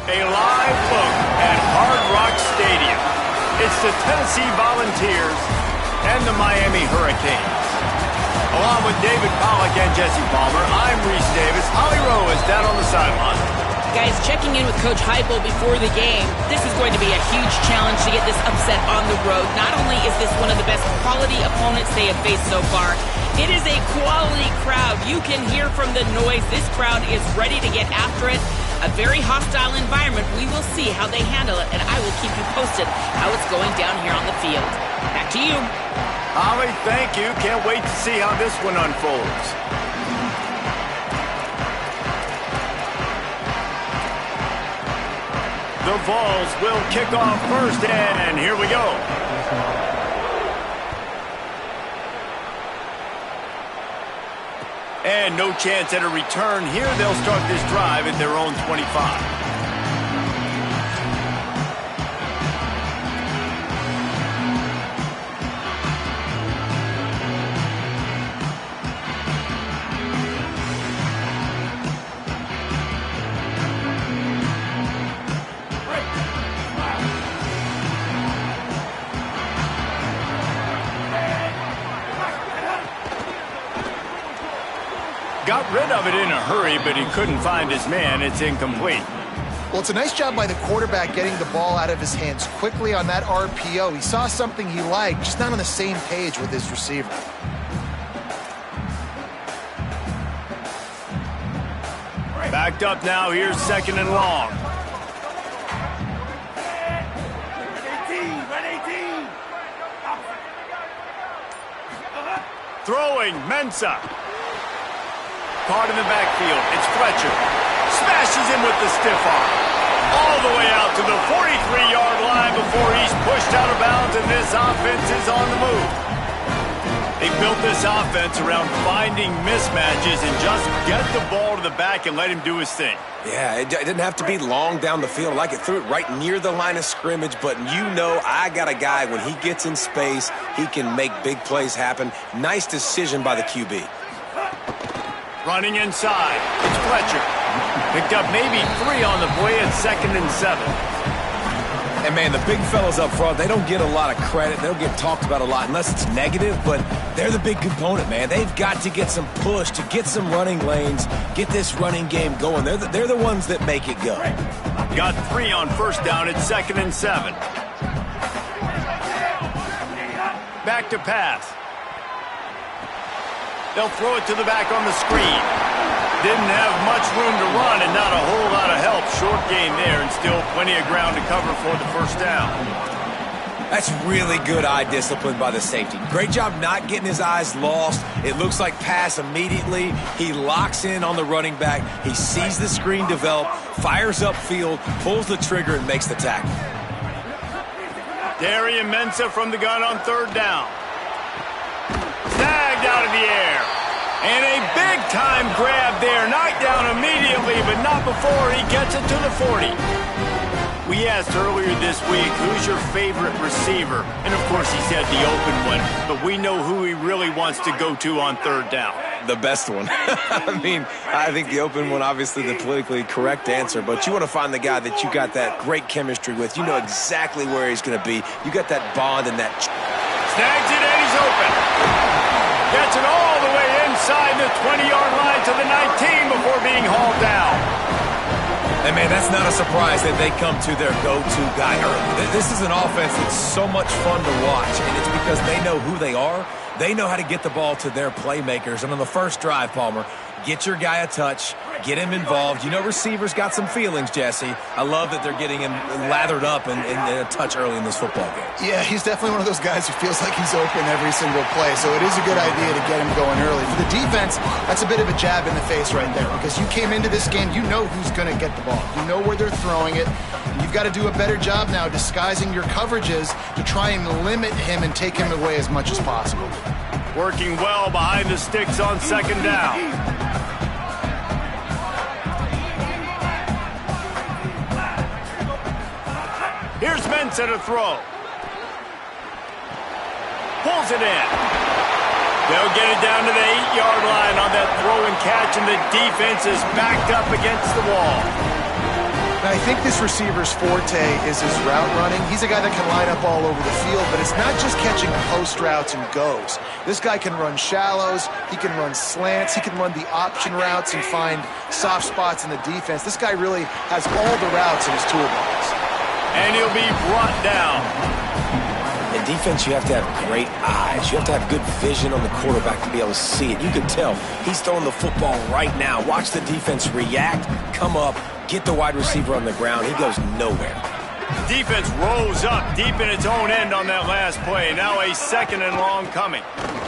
A live look at Hard Rock Stadium. It's the Tennessee Volunteers and the Miami Hurricanes. Along with David Pollack and Jesse Palmer, I'm Reese Davis. Holly Rowe is down on the sideline. Guys, checking in with Coach Heupel before the game, this is going to be a huge challenge to get this upset on the road. Not only is this one of the best quality opponents they have faced so far, it is a quality crowd. You can hear from the noise. This crowd is ready to get after it. A very hostile environment. We will see how they handle it, and I will keep you posted how it's going down here on the field. Back to you. Holly, thank you. Can't wait to see how this one unfolds. The Vols will kick off first, and here we go. And no chance at a return here. They'll start this drive at their own 25. Got rid of it in a hurry, but he couldn't find his man. It's incomplete. Well, it's a nice job by the quarterback getting the ball out of his hands quickly on that RPO. He saw something he liked, just not on the same page with his receiver. Backed up now. Here's second and long. Throwing, Mensah. Caught in the backfield. It's Fletcher. Smashes him with the stiff arm. All the way out to the 43-yard line before he's pushed out of bounds, and this offense is on the move. They built this offense around finding mismatches and just get the ball to the back and let him do his thing. Yeah, it didn't have to be long down the field. I like it, threw it right near the line of scrimmage, but you know I got a guy, when he gets in space, he can make big plays happen. Nice decision by the QB. Running inside, it's Fletcher. Picked up maybe 3 on the play at 2nd and 7. And, man, the big fellas up front, they don't get a lot of credit. They don't get talked about a lot unless it's negative, but they're the big component, man. They've got to get some push, to get some running lanes, get this running game going. They're the ones that make it go. Got 3 on first down at 2nd and 7. Back to pass. They'll throw it to the back on the screen. Didn't have much room to run and not a whole lot of help. Short gain there and still plenty of ground to cover for the first down. That's really good eye discipline by the safety. Great job not getting his eyes lost. It looks like pass immediately. He locks in on the running back. He sees the screen develop, fires upfield, pulls the trigger, and makes the tackle. Darian Mensah from the gun on third down. Snagged out of the air. And a big-time grab there. Knocked down immediately, but not before he gets it to the 40. We asked earlier this week, who's your favorite receiver? And, of course, he said the open one. But we know who he really wants to go to on third down. The best one. I mean, I think the open one, obviously the politically correct answer, but you want to find the guy that you got that great chemistry with. You know exactly where he's going to be. You got that bond and that... Snags it and he's open. Gets it all the way inside the 20-yard line to the 19 before being hauled down. And, man, that's not a surprise that they come to their go-to guy early. This is an offense that's so much fun to watch, and it's because they know who they are. They know how to get the ball to their playmakers. And on the first drive, Palmer, get your guy a touch, get him involved. You know receivers got some feelings, Jesse. I love that they're getting him lathered up in a touch early in this football game. Yeah, he's definitely one of those guys who feels like he's open every single play, so it is a good idea to get him going early. For the defense, that's a bit of a jab in the face right there, because you came into this game, you know who's going to get the ball. You know where they're throwing it. And you've got to do a better job now disguising your coverages to try and limit him and take him away as much as possible. Working well behind the sticks on second down. Here's Mensah to throw. Pulls it in. They'll get it down to the 8-yard line on that throw and catch, and the defense is backed up against the wall. Now, I think this receiver's forte is his route running. He's a guy that can line up all over the field, but it's not just catching post routes and goes. This guy can run shallows, he can run slants, he can run the option routes and find soft spots in the defense. This guy really has all the routes in his toolbox. And he'll be brought down. In defense, you have to have great eyes. You have to have good vision on the quarterback to be able to see it. You can tell he's throwing the football right now. Watch the defense react, come up, get the wide receiver on the ground. He goes nowhere. Defense rolls up deep in its own end on that last play. Now a 2nd and long coming.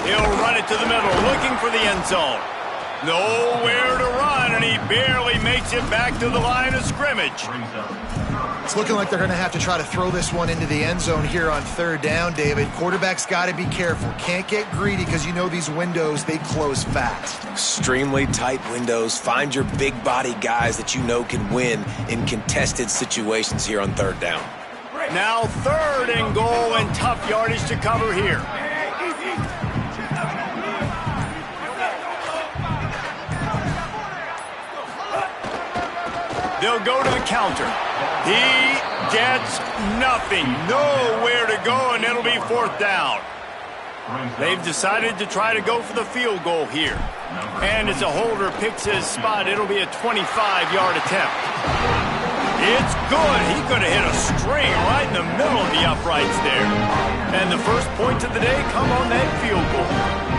He'll run it to the middle, looking for the end zone. Nowhere to run, and he barely makes it back to the line of scrimmage. It's looking like they're going to have to try to throw this one into the end zone here on 3rd down, David. Quarterback's got to be careful. Can't get greedy because you know these windows, they close fast. Extremely tight windows. Find your big body guys that you know can win in contested situations here on 3rd down. Now 3rd and goal and tough yardage to cover here. They'll go to the counter. He gets nothing. Nowhere to go, and it'll be 4th down. They've decided to try to go for the field goal here. And as a holder picks his spot, it'll be a 25-yard attempt. It's good. He could have hit a string right in the middle of the uprights there. And the first points of the day come on that field goal.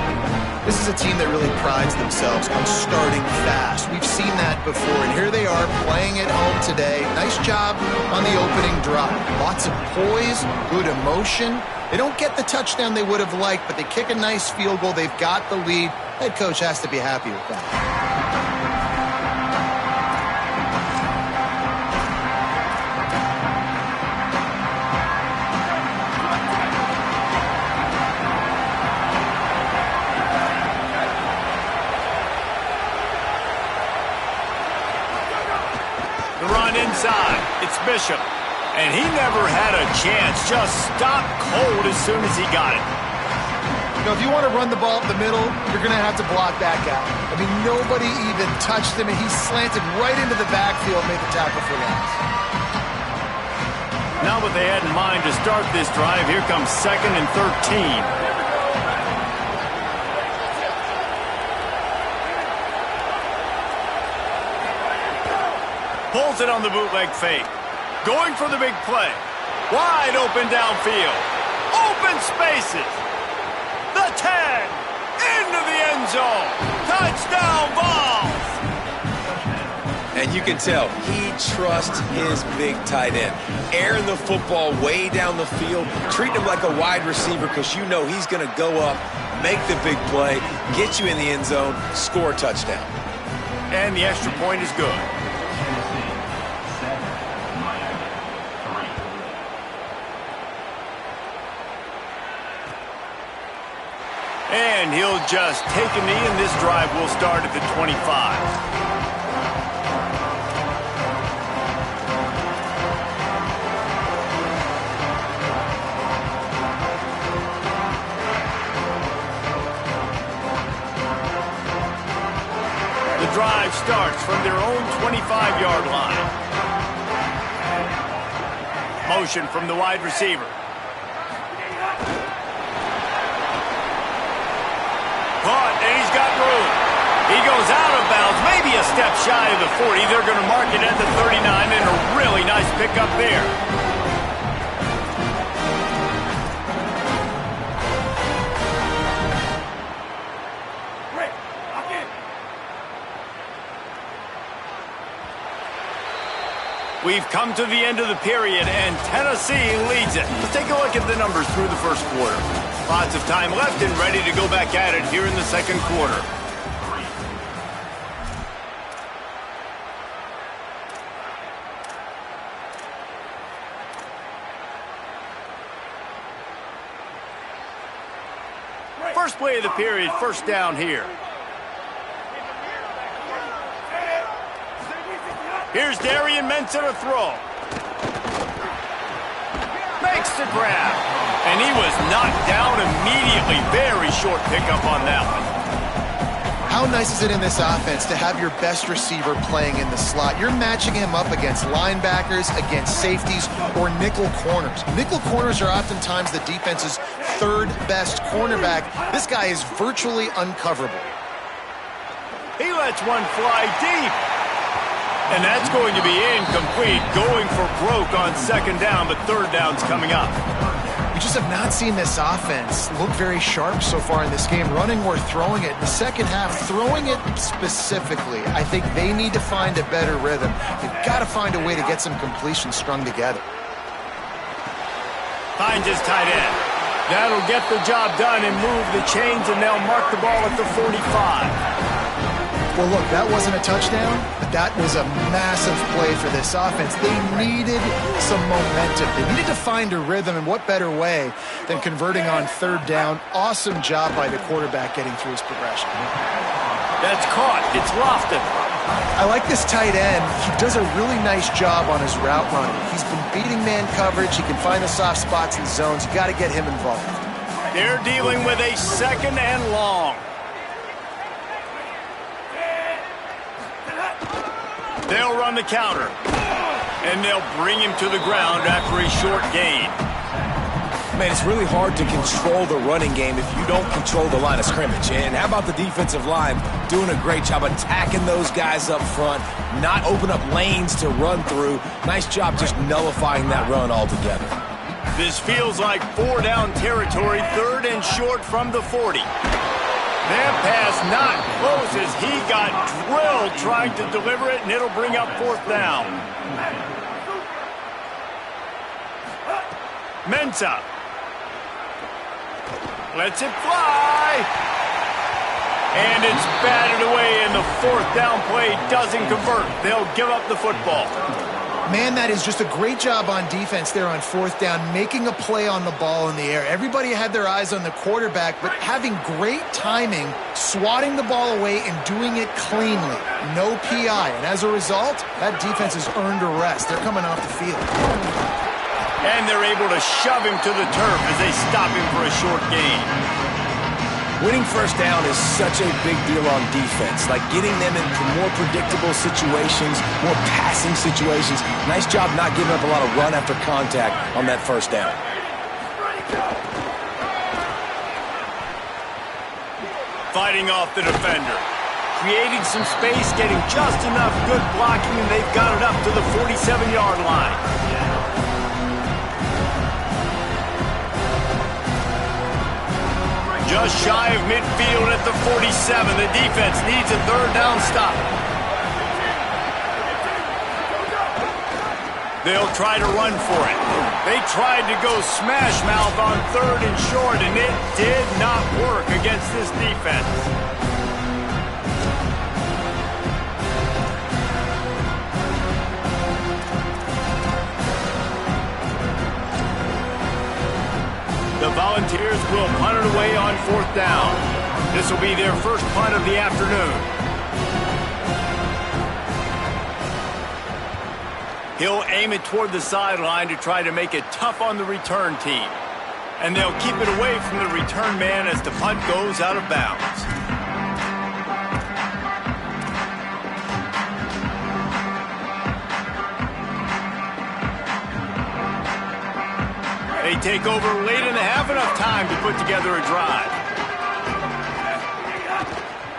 This is a team that really prides themselves on starting fast. We've seen that before, and here they are playing at home today. Nice job on the opening drive. Lots of poise, good emotion. They don't get the touchdown they would have liked, but they kick a nice field goal. They've got the lead. Head coach has to be happy with that. Inside, it's Bishop, and he never had a chance. Just stopped cold as soon as he got it. You know, if you want to run the ball up the middle, you're going to have to block that guy. I mean, nobody even touched him, and he slanted right into the backfield, made the tackle for loss. Now what they had in mind to start this drive, here comes 2nd and 13. Pulls it on the bootleg fake. Going for the big play. Wide open downfield. Open spaces. The 10. Into the end zone. Touchdown Vols. And you can tell he trusts his big tight end. Airing the football way down the field. Treating him like a wide receiver because you know he's going to go up, make the big play, get you in the end zone, score a touchdown. And the extra point is good. And he'll just take a knee, and this drive will start at the 25. The drive starts from their own 25-yard line. Motion from the wide receiver. Caught, and he's got room. He goes out of bounds, maybe a step shy of the 40. They're going to mark it at the 39, and a really nice pickup there. We've come to the end of the period, and Tennessee leads it. Let's take a look at the numbers through the first quarter. Lots of time left and ready to go back at it here in the second quarter. First play of the period, first down here. Here's Darian Mensah to throw. Makes the grab. And he was knocked down immediately. Very short pickup on that one. How nice is it in this offense to have your best receiver playing in the slot? You're matching him up against linebackers, against safeties, or nickel corners. Nickel corners are oftentimes the defense's third best cornerback. This guy is virtually uncoverable. He lets one fly deep. And that's going to be incomplete. Going for broke on second down, but third down's coming up. We just have not seen this offense look very sharp so far in this game, running or throwing it. In the second half, throwing it specifically, I think they need to find a better rhythm. They've got to find a way to get some completions strung together. Finds his tight end. That'll get the job done and move the chains, and they'll mark the ball at the 45. Well, look, that wasn't a touchdown, but that was a massive play for this offense. They needed some momentum. They needed to find a rhythm, and what better way than converting on third down. Awesome job by the quarterback getting through his progression. That's caught. It's Lofton. I like this tight end. He does a really nice job on his route running. He's been beating man coverage. He can find the soft spots and zones. You got to get him involved. They're dealing with a second and long. They'll run the counter, and they'll bring him to the ground after a short gain. Man, it's really hard to control the running game if you don't control the line of scrimmage. And how about the defensive line doing a great job attacking those guys up front, not open up lanes to run through. Nice job just nullifying that run altogether. This feels like 4-down territory, third and short from the 40. That pass not close as he got drilled trying to deliver it, and it'll bring up fourth down. Mensah lets it fly. And it's batted away, and the fourth down play doesn't convert. They'll give up the football. Man, that is just a great job on defense there on fourth down, making a play on the ball in the air. Everybody had their eyes on the quarterback, but having great timing, swatting the ball away and doing it cleanly. No PI, and as a result, that defense has earned a rest. They're coming off the field. And they're able to shove him to the turf as they stop him for a short gain. Winning first down is such a big deal on defense, like getting them into more predictable situations, more passing situations. Nice job not giving up a lot of run after contact on that first down. Fighting off the defender. Creating some space, getting just enough good blocking, and they've got it up to the 47-yard line. Just shy of midfield at the 47. The defense needs a third down stop. They'll try to run for it. They tried to go smash mouth on third and short, and it did not work against this defense. The Volunteers will punt it away on fourth down. This will be their first punt of the afternoon. He'll aim it toward the sideline to try to make it tough on the return team. And they'll keep it away from the return man as the punt goes out of bounds. They take over late in the half, enough time to put together a drive.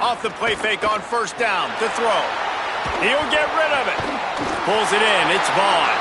Off the play fake on first down to throw. He'll get rid of it. Pulls it in. It's Vaughn.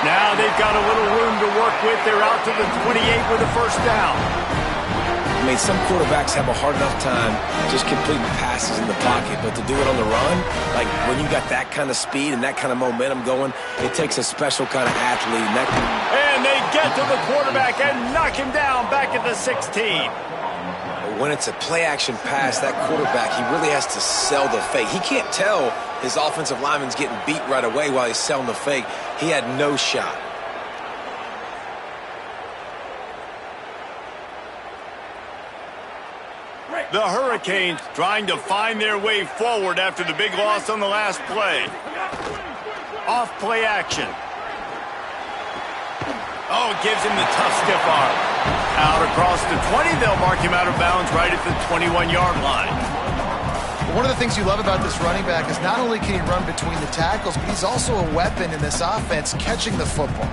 Now they've got a little room to work with. They're out to the 28 with a first down. I mean, some quarterbacks have a hard enough time just completing passes in the pocket, but to do it on the run, like when you got that kind of speed and that kind of momentum going, it takes a special kind of athlete. And they get to the quarterback and knock him down back at the 16. When it's a play-action pass, that quarterback, he really has to sell the fake. He can't tell his offensive lineman's getting beat right away while he's selling the fake. He had no shot. The Hurricanes trying to find their way forward after the big loss on the last play. Off play action. Oh, gives him the tough stiff arm. Out across the 20, they'll mark him out of bounds right at the 21-yard line. One of the things you love about this running back is not only can he run between the tackles, but he's also a weapon in this offense catching the football.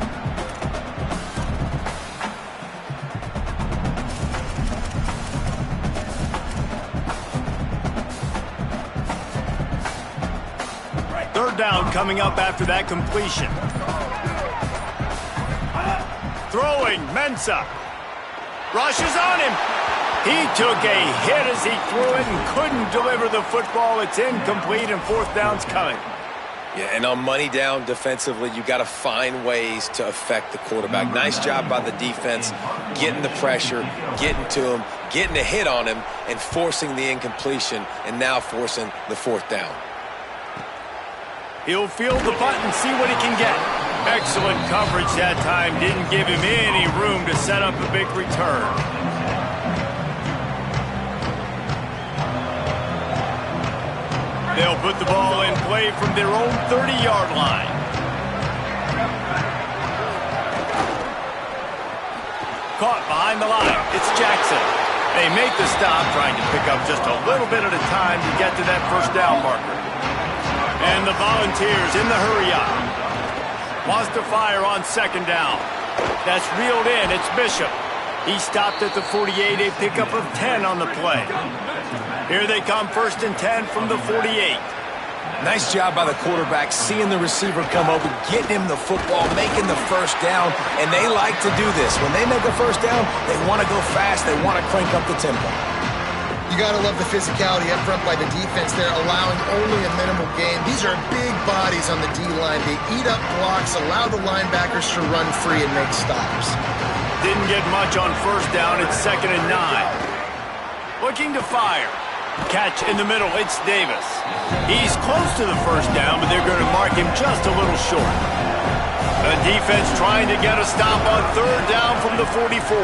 Third down coming up after that completion. Throwing, Mensah. Rushes on him. He took a hit as he threw it and couldn't deliver the football. It's incomplete and fourth down's coming. Yeah, and on money down defensively, you got to find ways to affect the quarterback. Nice job by the defense, getting the pressure, getting to him, getting a hit on him, and forcing the incompletion, and now forcing the fourth down. He'll field the punt and see what he can get. Excellent coverage that time. Didn't give him any room to set up a big return. They'll put the ball in play from their own 30-yard line. Caught behind the line. It's Jackson. They make the stop, trying to pick up just a little bit at a time to get to that first down marker. And the Volunteers in the hurry-up. Wants to fire on second down. That's reeled in. It's Bishop. He stopped at the 48, a pickup of 10 on the play. Here they come, 1st and 10 from the 48. Nice job by the quarterback, seeing the receiver come open, getting him the football, making the first down, and they like to do this. When they make a first down, they want to go fast, they want to crank up the tempo. You got to love the physicality up front by the defense there, allowing only a minimal gain. These are big bodies on the D-line. They eat up blocks, allow the linebackers to run free and make stops. Didn't get much on first down. It's 2nd and 9. Looking to fire. Catch in the middle. It's Davis. He's close to the first down, but they're going to mark him just a little short. The defense trying to get a stop on third down from the 44.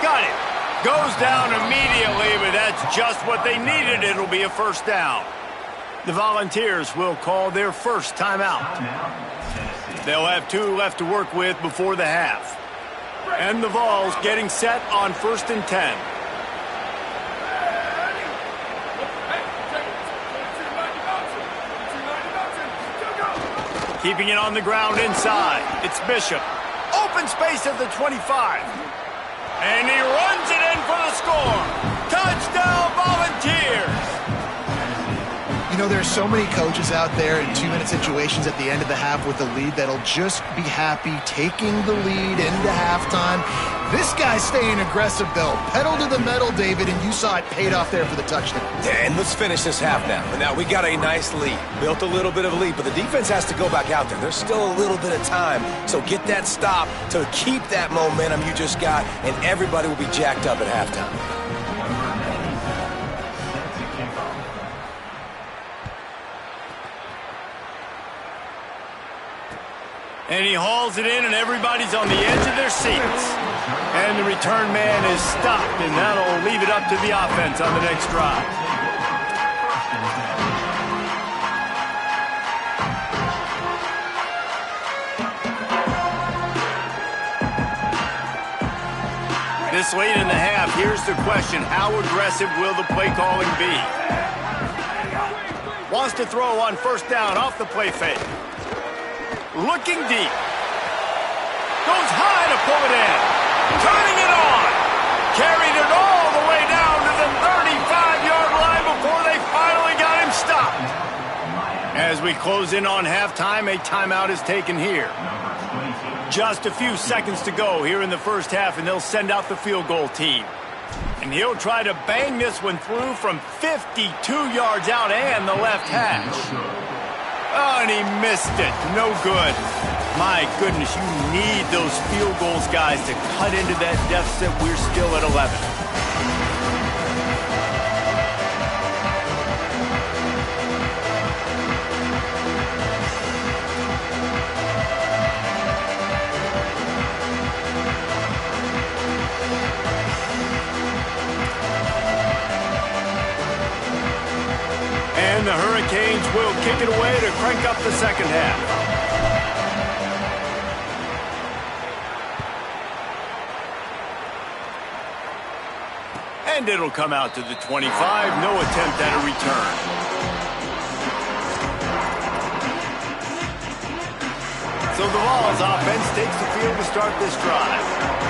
Got it. Goes down immediately, but that's just what they needed. It'll be a first down. The Volunteers will call their first timeout. They'll have 2 left to work with before the half. And the Vols getting set on 1st and 10. Keeping it on the ground inside. It's Bishop. Open space at the 25. And he runs it in for the score. Touchdown, Volunteers! You know, there's so many coaches out there in 2-minute situations at the end of the half with a lead that'll just be happy taking the lead into halftime. This guy's staying aggressive, though. Pedal to the metal, David, and you saw it paid off there for the touchdown. Yeah, and let's finish this half now. Now, we got a nice lead. Built a little bit of a lead, but the defense has to go back out there. There's still a little bit of time. So get that stop to keep that momentum you just got, and everybody will be jacked up at halftime. And he hauls it in, and everybody's on the edge of their seats. And the return man is stopped, and that'll leave it up to the offense on the next drive. This late in the half, here's the question. How aggressive will the play calling be? Wants to throw on first down off the play fake. Looking deep. Goes high to pull it in. Turning it on. Carried it all the way down to the 35-yard line before they finally got him stopped. As we close in on halftime, a timeout is taken here. Just a few seconds to go here in the first half, and they'll send out the field goal team. And he'll try to bang this one through from 52 yards out and the left hash. Oh, and he missed it. No good. My goodness, you need those field goals, guys, to cut into that deficit. We're still at 11. And the Hurricanes will kick it away to crank up the second half. And it'll come out to the 25. No attempt at a return. So the Vols offense takes the field to start this drive.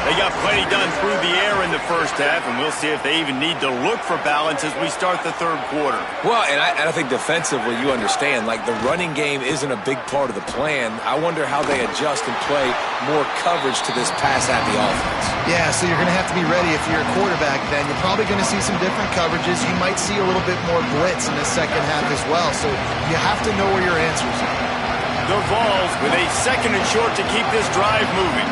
They got plenty done through the air in the first half, and we'll see if they even need to look for balance as we start the third quarter. Well, and I think defensively, you understand, like the running game isn't a big part of the plan. I wonder how they adjust and play more coverage to this pass-happy offense. Yeah, so you're going to have to be ready if you're a quarterback then. You're probably going to see some different coverages. You might see a little bit more blitz in the second half as well, so you have to know where your answers are. The Vols with a second and short to keep this drive moving.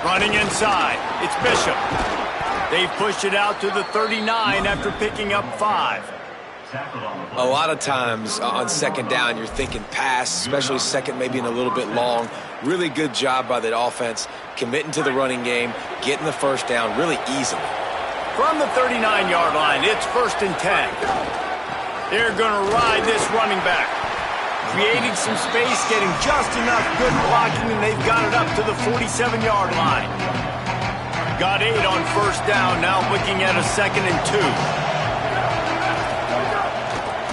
Running inside, it's Bishop. They've pushed it out to the 39 after picking up 5. A lot of times on second down, you're thinking pass, especially second maybe in a little bit long. Really good job by the offense, committing to the running game, getting the first down really easily. From the 39-yard line, it's 1st and 10. They're going to ride this running back. Creating some space, getting just enough good blocking, and they've got it up to the 47-yard line. Got 8 on first down, now looking at a 2nd and 2.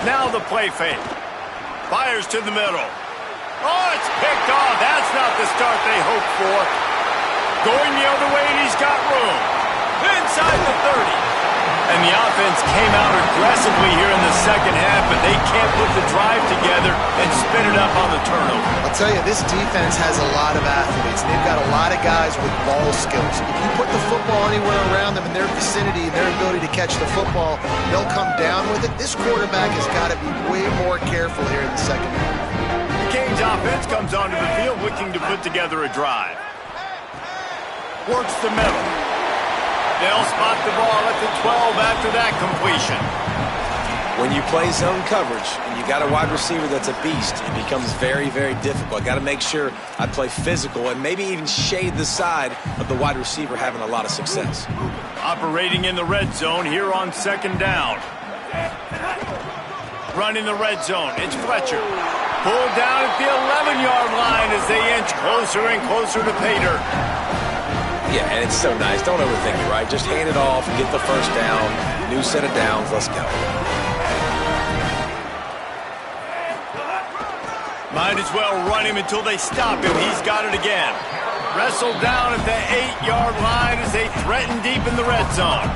Now the play fake. Fires to the middle. Oh, it's picked off. That's not the start they hoped for. Going the other way, and he's got room. Inside the 30. And the offense came out aggressively here in the second half, but they can't put the drive together and spin it up on the turnover. I'll tell you, this defense has a lot of athletes. They've got a lot of guys with ball skills. If you put the football anywhere around them in their vicinity, their ability to catch the football, they'll come down with it. This quarterback has got to be way more careful here in the second half. The Canes offense comes onto the field looking to put together a drive. Works the middle. They'll spot the ball at the 12 after that completion. When you play zone coverage and you got a wide receiver that's a beast, it becomes very, very difficult. Got to make sure I play physical and maybe even shade the side of the wide receiver having a lot of success. Operating in the red zone here on second down. Running the red zone, it's Fletcher. Pulled down at the 11-yard line as they inch closer and closer to pay dirt. Yeah, and it's so nice. Don't overthink it, right? Just hand it off, get the first down, new set of downs, let's go. Might as well run him until they stop him. He's got it again. Wrestled down at the 8-yard line as they threaten deep in the red zone.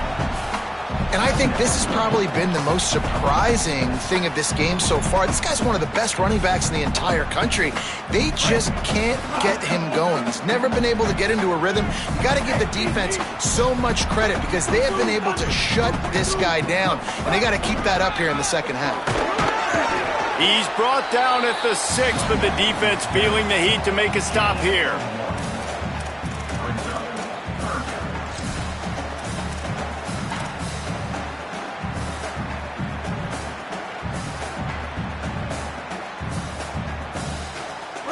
And I think this has probably been the most surprising thing of this game so far. This guy's one of the best running backs in the entire country. They just can't get him going. He's never been able to get into a rhythm. You got to give the defense so much credit because they have been able to shut this guy down. And they got to keep that up here in the second half. He's brought down at the 6, but the defense feeling the heat to make a stop here.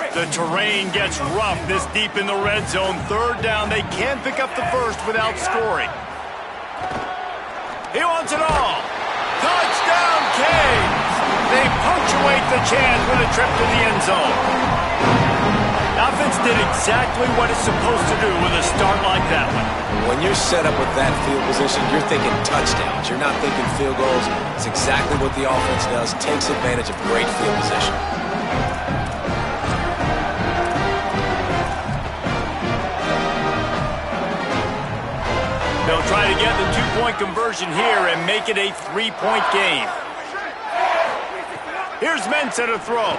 The terrain gets rough this deep in the red zone. Third down, they can't pick up the first without scoring. He wants it all. Touchdown, Canes! They punctuate the chance with a trip to the end zone. The offense did exactly what it's supposed to do with a start like that one. When you're set up with that field position, you're thinking touchdowns. You're not thinking field goals. It's exactly what the offense does. Takes advantage of great field position. They'll try to get the two-point conversion here and make it a three-point game. Here's Mensah to throw.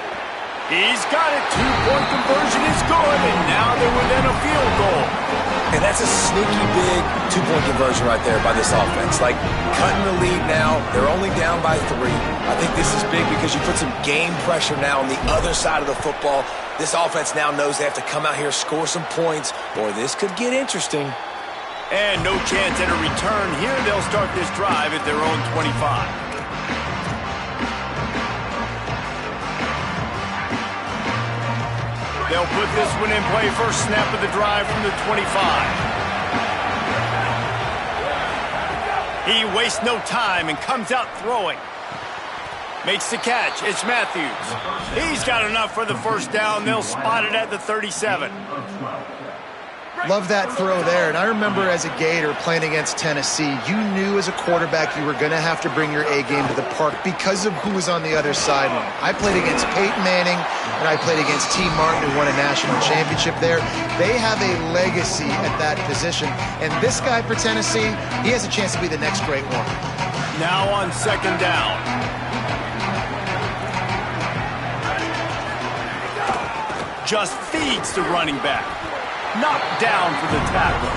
He's got it. Two-point conversion is good, and now they're within a field goal. And that's a sneaky big two-point conversion right there by this offense. Like, cutting the lead now. They're only down by 3. I think this is big because you put some game pressure now on the other side of the football. This offense now knows they have to come out here, score some points, or this could get interesting. And no chance at a return here. They'll start this drive at their own 25. They'll put this one in play. First snap of the drive from the 25. He wastes no time and comes out throwing. Makes the catch. It's Matthews. He's got enough for the first down. They'll spot it at the 37. Love that throw there. And I remember as a Gator playing against Tennessee, you knew as a quarterback you were going to have to bring your A game to the park because of who was on the other sideline. I played against Peyton Manning, and I played against T. Martin, who won a national championship there. They have a legacy at that position. And this guy for Tennessee, he has a chance to be the next great one. Now on second down. Just feeds the running back. Knocked down for the tackle.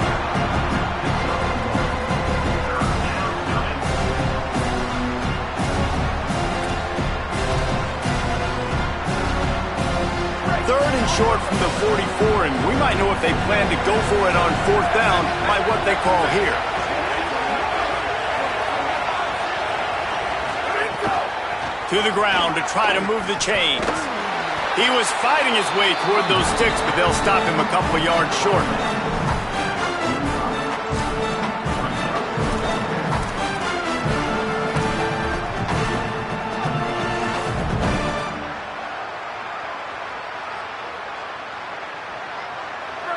Third and short from the 44, and we might know if they plan to go for it on fourth down by what they call here. To the ground to try to move the chains. He was fighting his way toward those sticks, but they'll stop him a couple of yards short.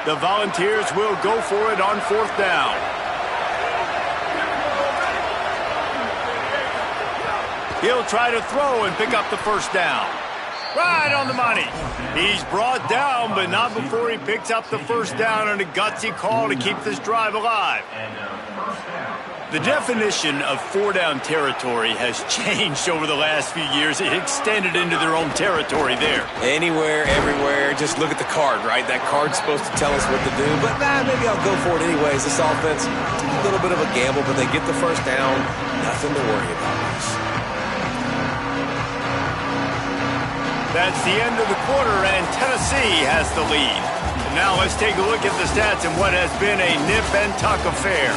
The Volunteers will go for it on fourth down. He'll try to throw and pick up the first down. Right on the money. He's brought down, but not before he picks up the first down on a gutsy call to keep this drive alive. The definition of four-down territory has changed over the last few years. It extended into their own territory there. Anywhere, everywhere, just look at the card, right? That card's supposed to tell us what to do, but maybe I'll go for it anyways. This offense, a little bit of a gamble, but they get the first down. Nothing to worry about. That's the end of the quarter, and Tennessee has the lead. And now let's take a look at the stats and what has been a nip-and-tuck affair.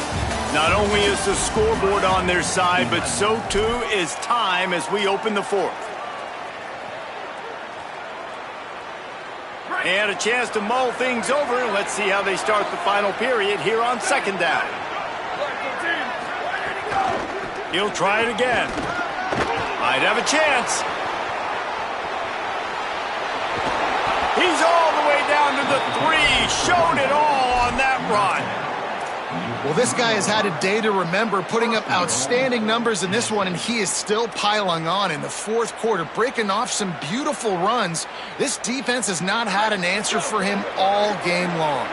Not only is the scoreboard on their side, but so too is time as we open the fourth. And a chance to mull things over. Let's see how they start the final period here on second down. He'll try it again. Might have a chance. He's all the way down to the 3. Showed it all on that run. Well, this guy has had a day to remember, putting up outstanding numbers in this one, and he is still piling on in the fourth quarter, breaking off some beautiful runs. This defense has not had an answer for him all game long.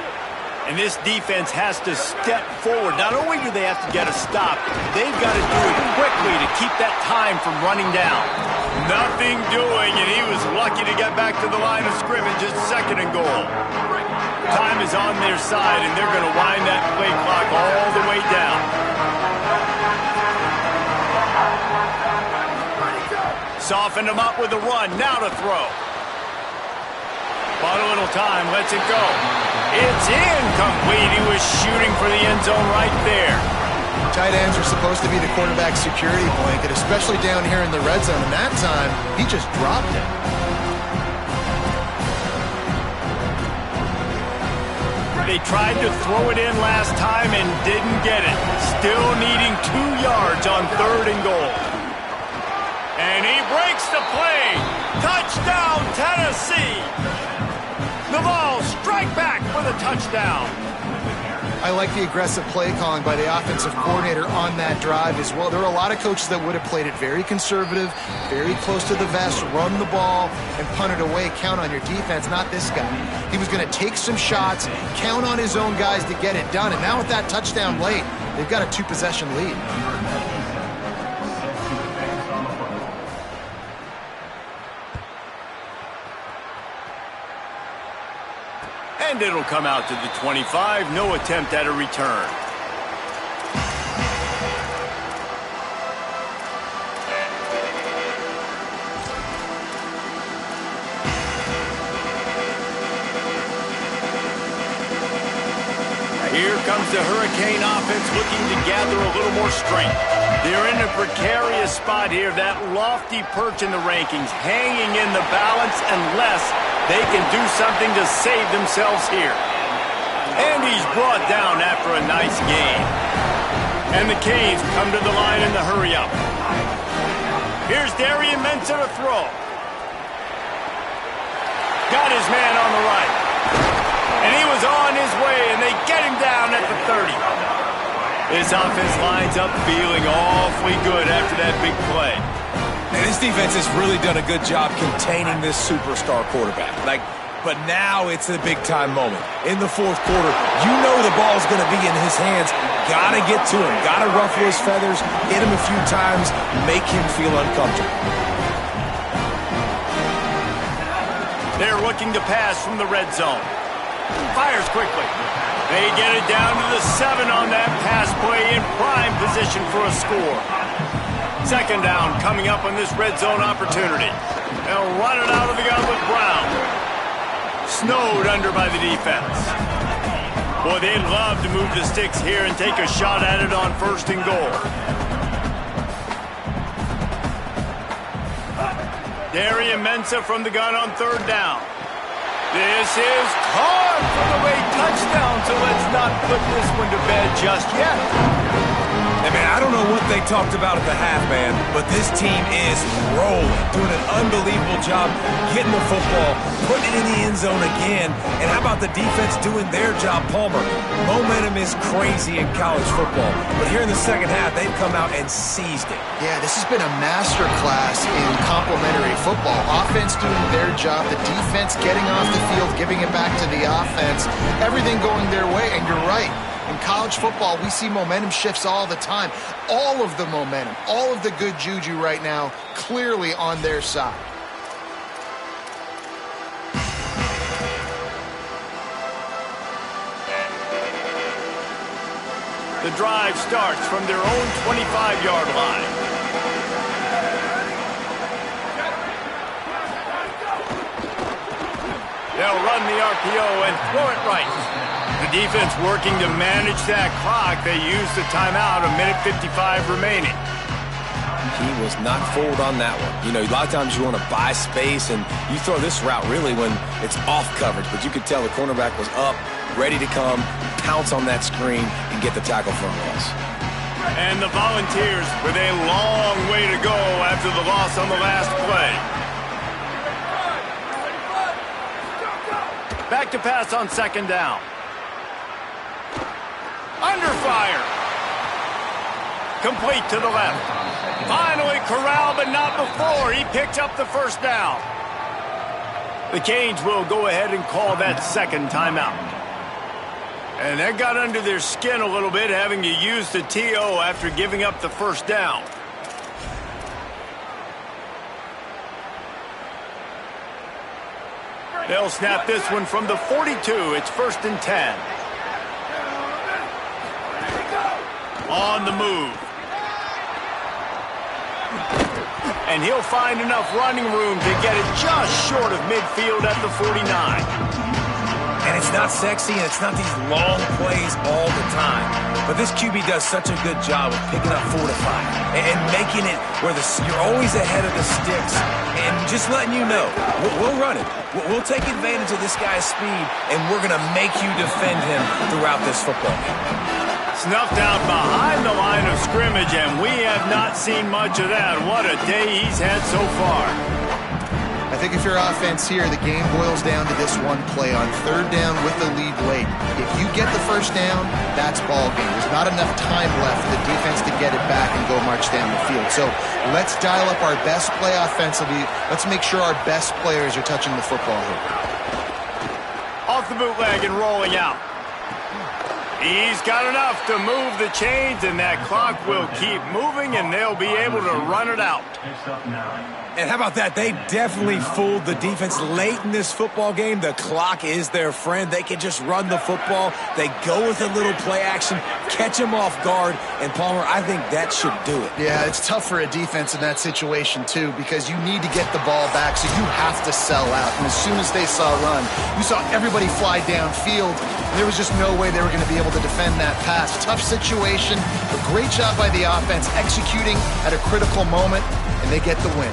And this defense has to step forward. Not only do they have to get a stop, they've got to do it quickly to keep that time from running down. Nothing doing, and he was lucky to get back to the line of scrimmage at second and goal. Time is on their side, and they're going to wind that play clock all the way down. Softened him up with a run. Now to throw. Bought a little time. Lets it go. It's incomplete. He was shooting for the end zone right there. Tight ends are supposed to be the quarterback's security blanket, especially down here in the red zone. And that time, he just dropped it. They tried to throw it in last time and didn't get it. Still needing 2 yards on third and goal. And he breaks the play. Touchdown, Tennessee. The ball strike back for the touchdown. I like the aggressive play calling by the offensive coordinator on that drive as well. There are a lot of coaches that would have played it very conservative, very close to the vest, run the ball, and punt it away. Count on your defense, not this guy. He was going to take some shots, count on his own guys to get it done. And now with that touchdown late, they've got a 2-possession lead. And it'll come out to the 25. No attempt at a return. Here comes the Hurricane offense looking to gather a little more strength. They're in a precarious spot here. That lofty perch in the rankings, hanging in the balance unless they can do something to save themselves here. And he's brought down after a nice gain. And the Canes come to the line in the hurry-up. Here's Darian Mensah to throw. Got his man on the right. And he was on his way, and 30. This offense lines up feeling awfully good after that big play. And this defense has really done a good job containing this superstar quarterback. But now it's a big-time moment. In the fourth quarter, you know the ball's going to be in his hands. Got to get to him. Got to ruffle his feathers, hit him a few times, make him feel uncomfortable. They're looking to pass from the red zone. Fires quickly. They get it down to the 7 on that pass play, in prime position for a score. Second down coming up on this red zone opportunity. They'll run it out of the gun with Brown. Snowed under by the defense. Boy, they'd love to move the sticks here and take a shot at it on 1st and goal. Darian Mensah from the gun on 3rd down. This is caught for the late touchdown, so let's not put this one to bed just yet. Hey, man, I don't know what they talked about at the half, man, but this team is rolling, doing an unbelievable job getting the football, putting it in the end zone again. And how about the defense doing their job, Palmer? Momentum is crazy in college football, but here in the second half, they've come out and seized it. Yeah, this has been a master class in complementary football. Offense doing their job, the defense getting off the field, giving it back to the offense, everything going their way, and you're right. In college football, we see momentum shifts all the time. All of the momentum, all of the good juju right now, clearly on their side. The drive starts from their own 25-yard line. They'll run the RPO and throw it right. The defense working to manage that clock. They use the timeout, 1:55 remaining. He was not fooled on that one. You know, a lot of times you want to buy space, and you throw this route really when it's off coverage. But you could tell the cornerback was up, ready to come, pounce on that screen, and get the tackle for a loss. And the Volunteers with a long way to go after the loss on the last play. Back to pass on 2nd down. Under fire. Complete to the left. Finally corralled, but not before. He picked up the 1st down. The Canes will go ahead and call that 2nd timeout. And that got under their skin a little bit, having to use the TO after giving up the 1st down. They'll snap this one from the 42. It's 1st and 10. On the move. And he'll find enough running room to get it just short of midfield at the 49. And it's not sexy, and it's not these long plays all the time. But this QB does such a good job of picking up 4 to 5 and making it where you're always ahead of the sticks and just letting you know, we'll run it. We'll take advantage of this guy's speed, and we're going to make you defend him throughout this football game. Snuffed out behind the line of scrimmage, and we have not seen much of that. What a day he's had so far. I think if you're offense here, the game boils down to this one play on 3rd down with the lead late. If you get the 1st down, that's ball game. There's not enough time left for the defense to get it back and go march down the field. So let's dial up our best play offensively. Let's make sure our best players are touching the football here. Off the bootleg and rolling out. He's got enough to move the chains, and that clock will keep moving, and they'll be able to run it out. And how about that? They definitely fooled the defense late in this football game. The clock is their friend. They can just run the football. They go with a little play action, catch them off guard, and Palmer, I think that should do it. Yeah, it's tough for a defense in that situation, too, because you need to get the ball back, so you have to sell out. And as soon as they saw run, you saw everybody fly downfield. There was just no way they were going to be able to defend that pass. Tough situation, but great job by the offense executing at a critical moment, and they get the win.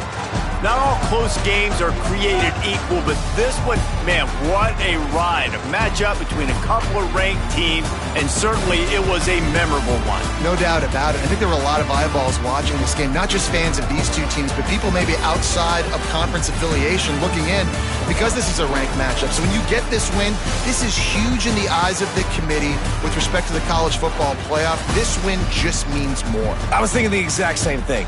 Not all close games are created equal, but this one, man, what a ride. A matchup between a couple of ranked teams, and certainly it was a memorable one. No doubt about it. I think there were a lot of eyeballs watching this game, not just fans of these two teams, but people maybe outside of conference affiliation looking in because this is a ranked matchup. So when you get this win, this is huge in the eyes of the committee with respect to the college football playoff. This win just means more. I was thinking the exact same thing.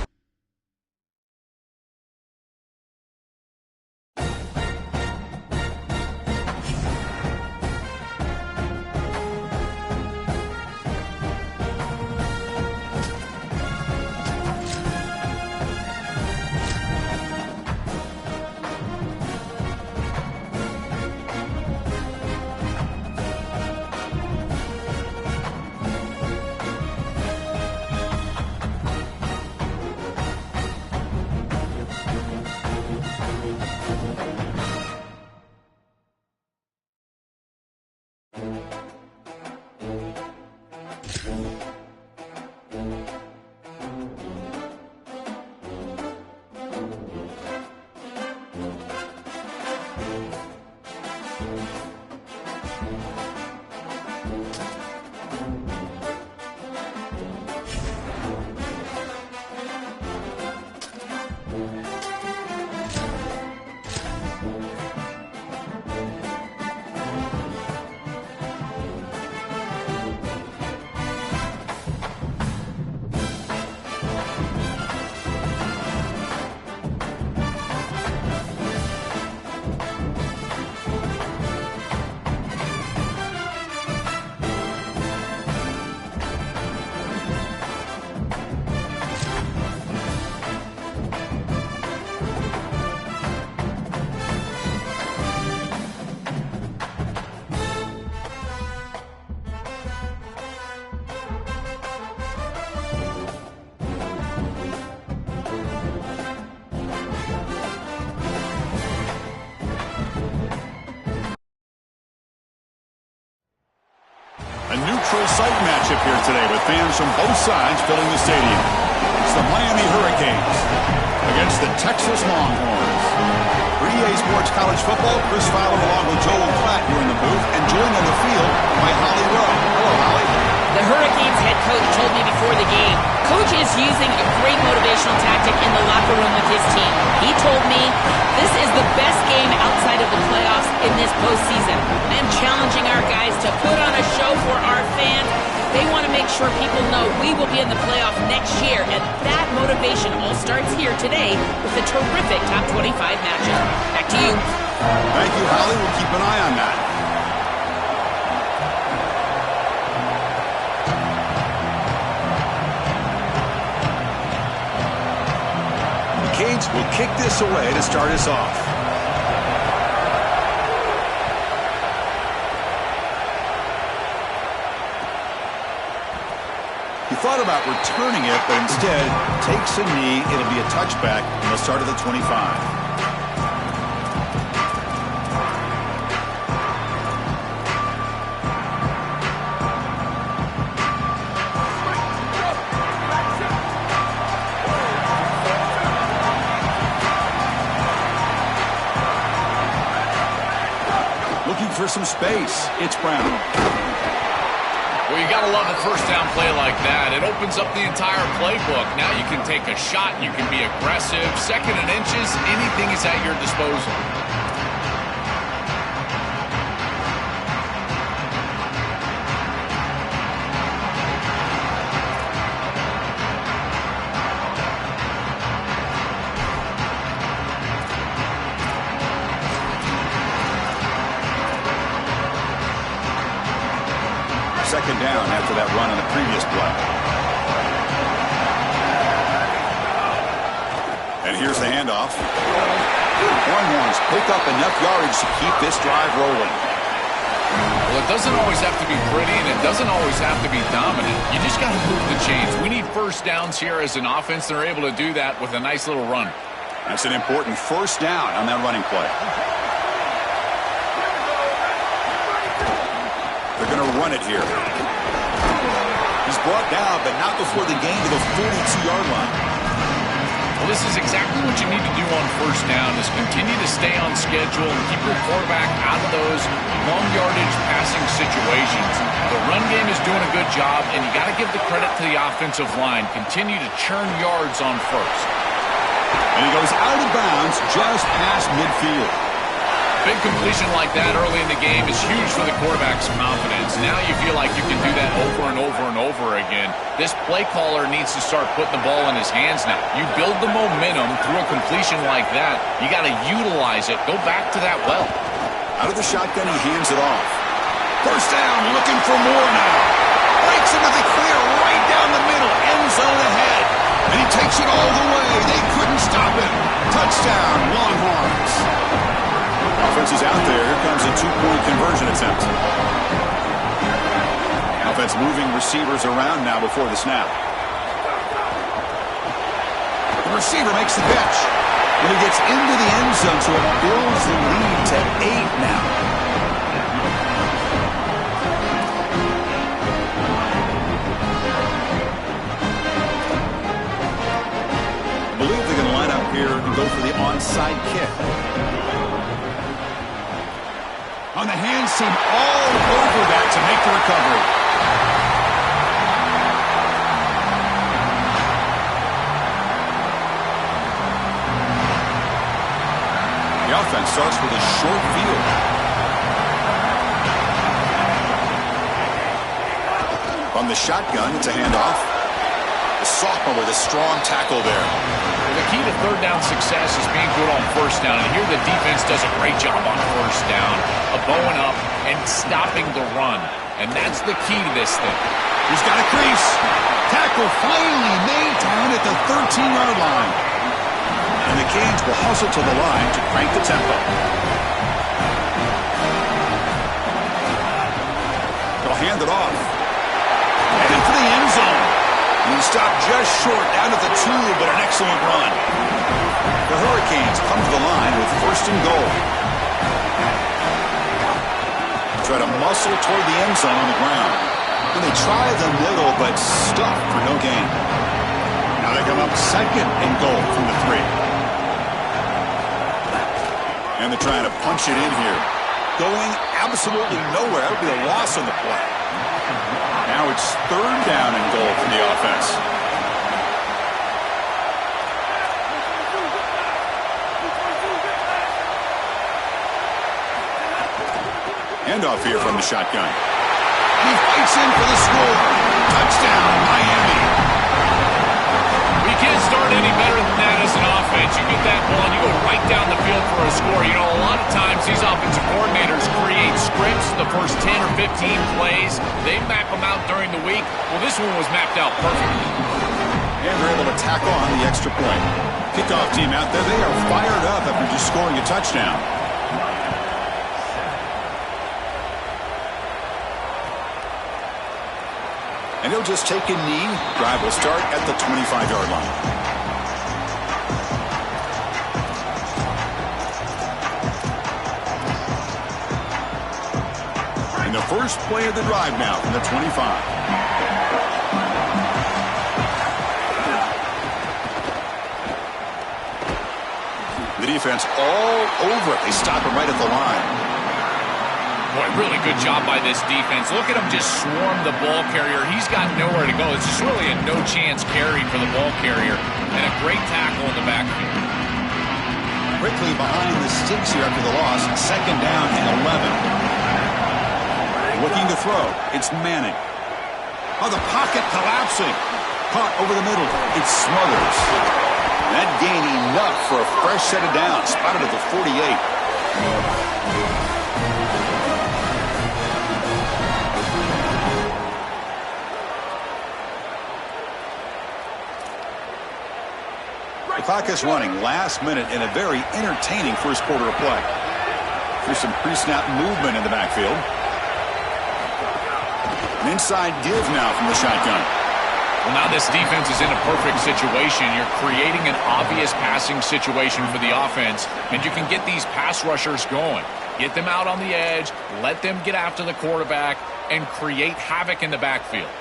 A neutral site matchup here today with fans from both sides filling the stadium. It's the Miami Hurricanes against the Texas Longhorns. For EA Sports College Football, Chris Fowler along with Joel Klatt here in the booth and joined on the field by Holly Rowe. Hello, Holly. The Hurricanes head coach told me before the game, Coach is using a great motivational tactic in the locker room with his team. He told me this is the best game outside of the playoffs in this postseason. I am challenging our guys to put on a show for our fans. They want to make sure people know we will be in the playoffs next year, and that motivation all starts here today with a terrific top 25 matchup. Back to you. Thank you, Holly. We'll keep an eye on that. Canes will kick this away to start us off. He thought about returning it, but instead takes a knee. It'll be a touchback, and they'll start at the 25. For some space, it's Brown. Well, you got to love a first down play like that. It opens up the entire playbook. Now you can take a shot, you can be aggressive. Second and inches, anything is at your disposal. Second down after that run on the previous play. And here's the handoff. Longhorns pick up enough yardage to keep this drive rolling. Well, it doesn't always have to be pretty, and it doesn't always have to be dominant. You just got to move the chains. We need first downs here as an offense. They're able to do that with a nice little run. That's an important first down on that running play. They're going to run it here. He's brought down, but not before the gain to the 42-yard line. Well, this is exactly what you need to do on first down, is continue to stay on schedule and keep your quarterback out of those long yardage passing situations. The run game is doing a good job, and you got to give the credit to the offensive line. Continue to churn yards on first. And he goes out of bounds just past midfield. Big completion like that early in the game is huge for the quarterback's confidence. Now you feel like you can do that over and over and over again. This play caller needs to start putting the ball in his hands now. You build the momentum through a completion like that. You got to utilize it. Go back to that well. Out of the shotgun, he hands it off. First down, looking for more now. Breaks into the clear right down the middle. End zone ahead. And he takes it all the way. They couldn't stop him. Touchdown, Longhorns. Offense is out there. Here comes a two-point conversion attempt. Offense moving receivers around now before the snap. The receiver makes the catch. And he gets into the end zone, so it builds the lead to 8 now. I believe they're going to line up here and go for the onside kick. On the hands team all over that to make the recovery. The offense starts with a short field. From the shotgun, it's a handoff. The sophomore with a strong tackle there. The key to third down success is being good on first down. And here the defense does a great job on first down of bowing up and stopping the run. And that's the key to this thing. He's got a crease. Tackle finally made down at the 13-yard line. And the Canes will hustle to the line to crank the tempo. They'll hand it off. Headed for the end zone. He stopped just short down at the 2, but an excellent run. The Hurricanes come to the line with first and goal. Try to muscle toward the end zone on the ground. And they try the middle, but stuffed for no gain. Now they come up second and goal from the 3. And they're trying to punch it in here. Going absolutely nowhere. That would be a loss on the play. Now it's third down and goal for the offense. Handoff here from the shotgun. He fights in for the score. Touchdown, Miami. We can't start any better than that as an offense. You get that ball and you go right down the field for a score. You know, a lot of times these offensive coordinators create scripts the first 10 or 15 plays. They map them out during the week. Well, this one was mapped out perfectly. And they're able to tackle on the extra point. Kickoff team out there. They are fired up after just scoring a touchdown. And he'll just take a knee. Drive will start at the 25-yard line. And the first play of the drive now from the 25. The defense all over it. They stop him right at the line. Boy, really good job by this defense. Look at him just swarm the ball carrier. He's got nowhere to go. It's just really a no-chance carry for the ball carrier. And a great tackle in the backfield. Quickly behind the sticks here after the loss. Second down and 11. Looking to throw. It's Manning. Oh, the pocket collapsing. Caught over the middle. It's Smothers. That gained enough for a fresh set of downs. Spotted at the 48. The clock is running last minute in a very entertaining first quarter of play. There's some pre-snap movement in the backfield. An inside give now from the shotgun. Well, now this defense is in a perfect situation. You're creating an obvious passing situation for the offense, and you can get these pass rushers going. Get them out on the edge, let them get after the quarterback, and create havoc in the backfield.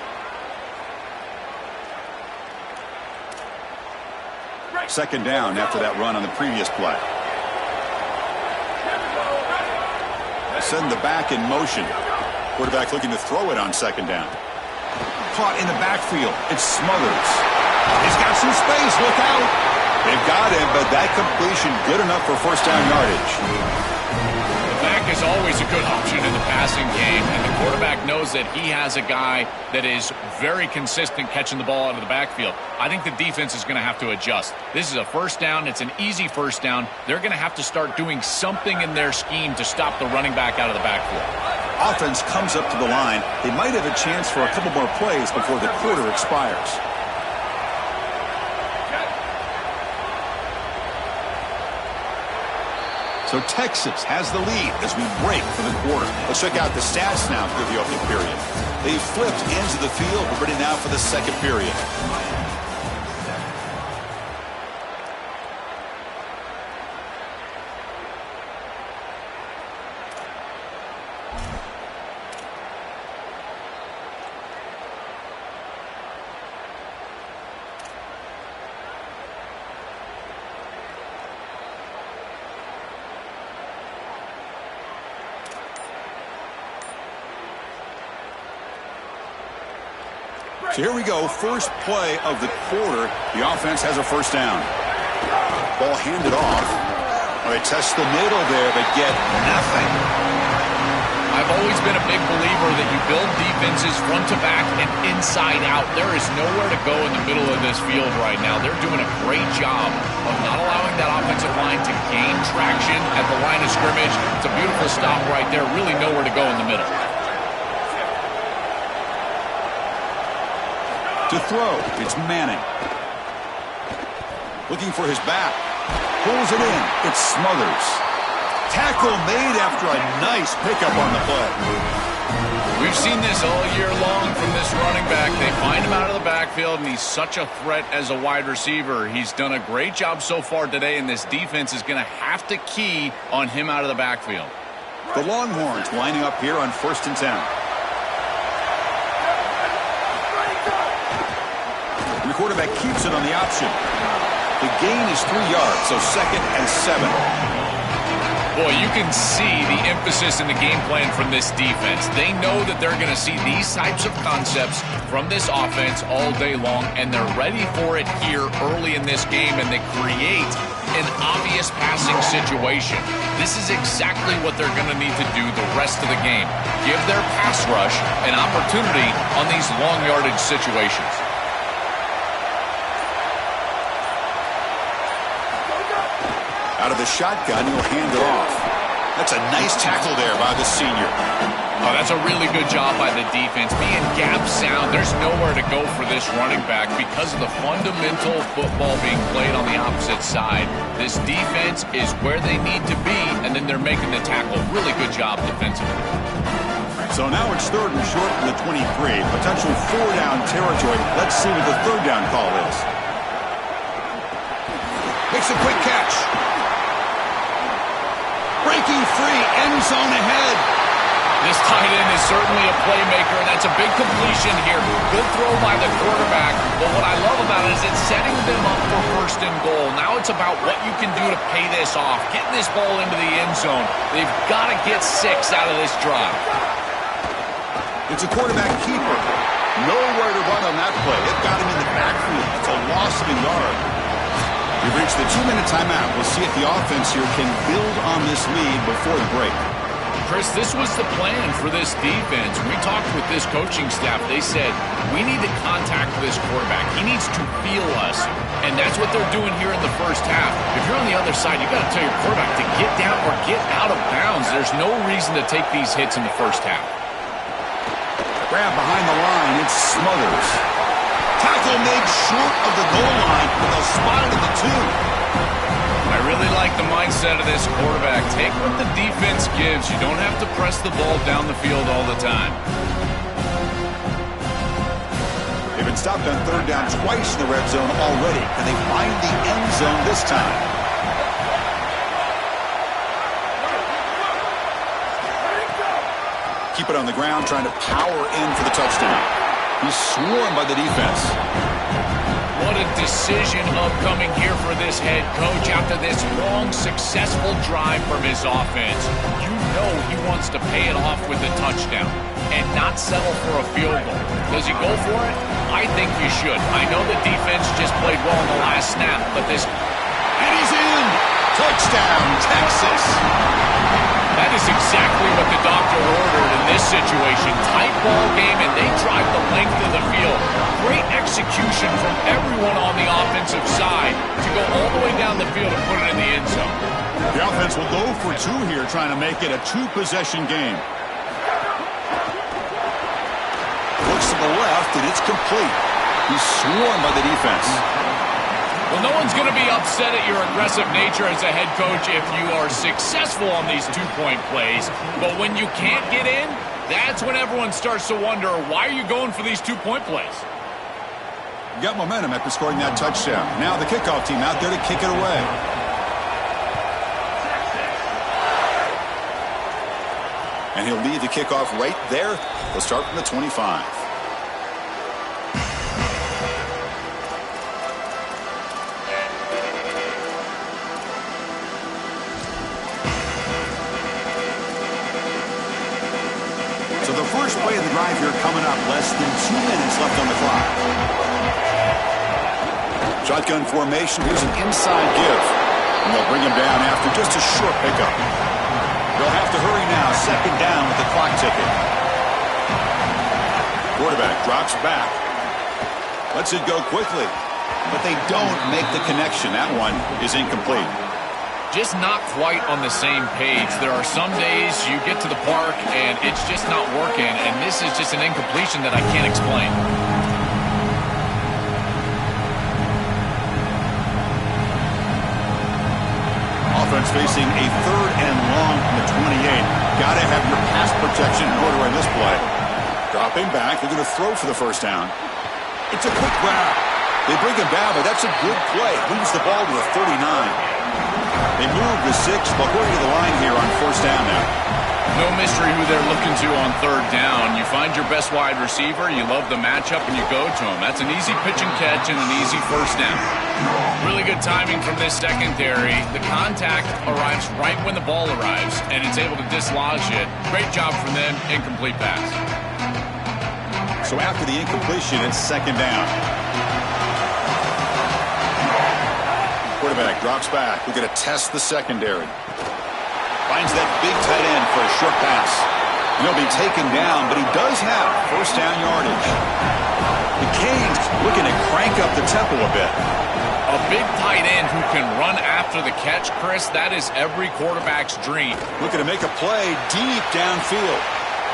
Second down after that run on the previous play. Send the back in motion. Quarterback looking to throw it on second down. Caught in the backfield. It's Smothers. He's got some space. Look out. They've got him, but that completion good enough for first down yardage. The back is always a good option in the passing game, and the quarterback knows that he has a guy that is very consistent catching the ball out of the backfield. I think the defense is going to have to adjust. This is a first down. It's an easy first down. They're going to have to start doing something in their scheme to stop the running back out of the backfield. Offense comes up to the line. They might have a chance for a couple more plays before the quarter expires. So Texas has the lead as we break for the quarter. Let's check out the stats now through the opening period. They flipped ends of the field. We're ready now for the second period. So here we go, first play of the quarter. The offense has a first down. Ball handed off. Well, they test the middle there, but get nothing. I've always been a big believer that you build defenses front to back and inside out. There is nowhere to go in the middle of this field right now. They're doing a great job of not allowing that offensive line to gain traction at the line of scrimmage. It's a beautiful stop right there. Really nowhere to go in the middle. To throw, it's Manning. Looking for his back. Pulls it in. It's Smothers. Tackle made after a nice pickup on the play. We've seen this all year long from this running back. They find him out of the backfield, and he's such a threat as a wide receiver. He's done a great job so far today, and this defense is going to have to key on him out of the backfield. The Longhorns lining up here on 1st and 10. The quarterback keeps it on the option. The gain is 3 yards, so 2nd and 7. Boy, you can see the emphasis in the game plan from this defense. They know that they're going to see these types of concepts from this offense all day long, and they're ready for it here early in this game, and they create an obvious passing situation. This is exactly what they're going to need to do the rest of the game. Give their pass rush an opportunity on these long yardage situations. Out of the shotgun, he'll hand it off. That's a nice tackle there by the senior. Oh, that's a really good job by the defense. Being gap sound, there's nowhere to go for this running back because of the fundamental football being played on the opposite side. This defense is where they need to be, and then they're making the tackle. Really good job defensively. So now it's 3rd and short from the 23. Potential 4-down territory. Let's see what the 3rd down call is. Makes a quick catch. Breaking free, end zone ahead. This tight end is certainly a playmaker. That's a big completion here. Good throw by the quarterback. But what I love about it is it's setting them up for 1st and goal. Now it's about what you can do to pay this off. Getting this ball into the end zone. They've got to get 6 out of this drive. It's a quarterback keeper. Nowhere to run on that play. It got him in the backfield. It's a loss of a yard. We've reached the 2-minute timeout. We'll see if the offense here can build on this lead before the break. Chris, this was the plan for this defense. We talked with this coaching staff. They said, we need to contact this quarterback. He needs to feel us. And that's what they're doing here in the first half. If you're on the other side, you got to tell your quarterback to get down or get out of bounds. There's no reason to take these hits in the first half. Grab behind the line. It's Smothers. Tackle made short of the goal line, but they'll spot it at the 2. I really like the mindset of this quarterback. Take what the defense gives. You don't have to press the ball down the field all the time. They've been stopped on 3rd down twice in the red zone already. Can they find the end zone this time? Keep it on the ground, trying to power in for the touchdown. He's swarmed by the defense. What a decision upcoming here for this head coach after this long, successful drive from his offense. You know he wants to pay it off with a touchdown and not settle for a field goal. Does he go for it? I think you should. I know the defense just played well in the last snap, but this... And he's in! Touchdown, Texas! That is exactly what the doctor ordered in this situation. Tight ball game, and they drive the length of the field. Great execution from everyone on the offensive side to go all the way down the field and put it in the end zone. The offense will go for two here, trying to make it a two-possession game. Looks to the left, and it's complete. He's swarmed by the defense. Well, no one's going to be upset at your aggressive nature as a head coach if you are successful on these two-point plays. But when you can't get in, that's when everyone starts to wonder, why are you going for these two-point plays? Got momentum after scoring that touchdown. Now the kickoff team out there to kick it away. And he'll lead the kickoff right there. They'll start from the 25. So the first play of the drive here coming up. Less than 2 minutes left on the clock. Shotgun formation. Here's an inside give. And they'll bring him down after just a short pickup. They'll have to hurry now. Second down with the clock ticking. Quarterback drops back. Lets it go quickly. But they don't make the connection. That one is incomplete. Just not quite on the same page. There are some days you get to the park and it's just not working. And this is just an incompletion that I can't explain. Offense facing a third and long from the 28. Got to have your pass protection in order in this play. Dropping back. They're going to throw for the first down. It's a quick grab. They bring him down, but that's a good play. Moves the ball to the 39. They move the 6, but we're to the line here on first down now. No mystery who they're looking to on third down. You find your best wide receiver, you love the matchup, and you go to him. That's an easy pitch and catch and an easy first down. Really good timing from this secondary. The contact arrives right when the ball arrives, and it's able to dislodge it. Great job from them. Incomplete pass. So after the incompletion, it's second down. Quarterback drops back. We're going to test the secondary. Finds that big tight end for a short pass. And he'll be taken down, but he does have first down yardage. The Canes looking to crank up the tempo a bit. A big tight end who can run after the catch, Chris, that is every quarterback's dream. Looking to make a play deep downfield.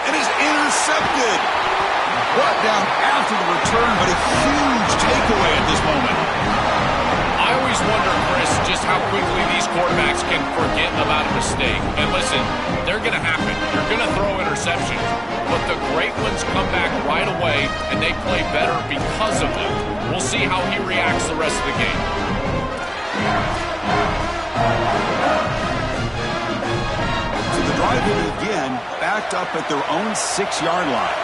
And is intercepted. Brought down after the return, but a huge takeaway at this moment. I always wonder, Chris, just how quickly these quarterbacks can forget about a mistake. And listen, they're going to happen. You're going to throw interceptions. But the great ones come back right away, and they play better because of them. We'll see how he reacts the rest of the game. So the drive will begin backed up at their own 6-yard line.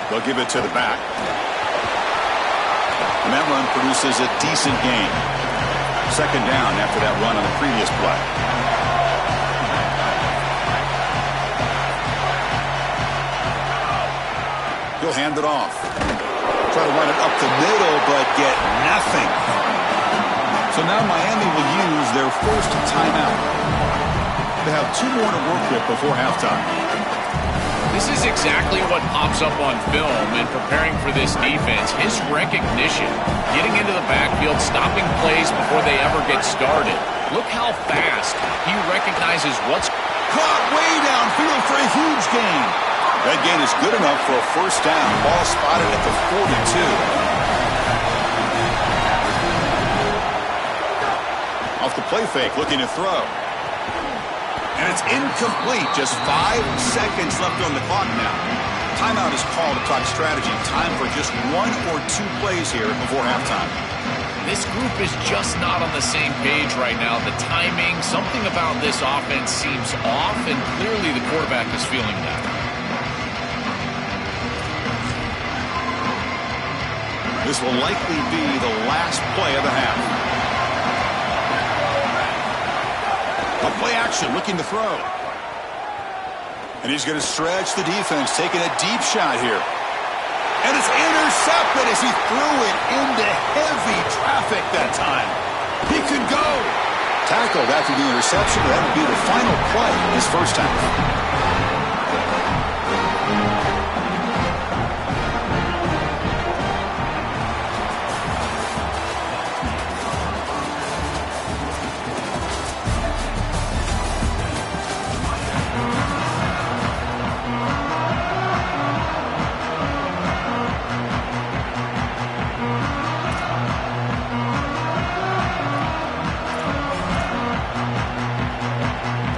They'll give it to the back. And that run produces a decent gain. Second down after that run on the previous play. He'll hand it off. Try to run it up the middle, but get nothing. So now Miami will use their first timeout. They have 2 more to work with before halftime. This is exactly what pops up on film in preparing for this defense. His recognition, getting into the backfield, stopping plays before they ever get started. Look how fast he recognizes what's caught way downfield for a huge gain. That gain is good enough for a first down. Ball spotted at the 42. Off the play fake, looking to throw. And it's incomplete. Just 5 seconds left on the clock now. Timeout is called to talk strategy. Time for just 1 or 2 plays here before halftime. This group is just not on the same page right now. The timing, something about this offense seems off, and clearly the quarterback is feeling that. This will likely be the last play of the half. A play action, looking to throw. And he's going to stretch the defense, taking a deep shot here. And it's intercepted as he threw it into heavy traffic that time. He could go. Tackled after the interception. That would be the final play in his first half.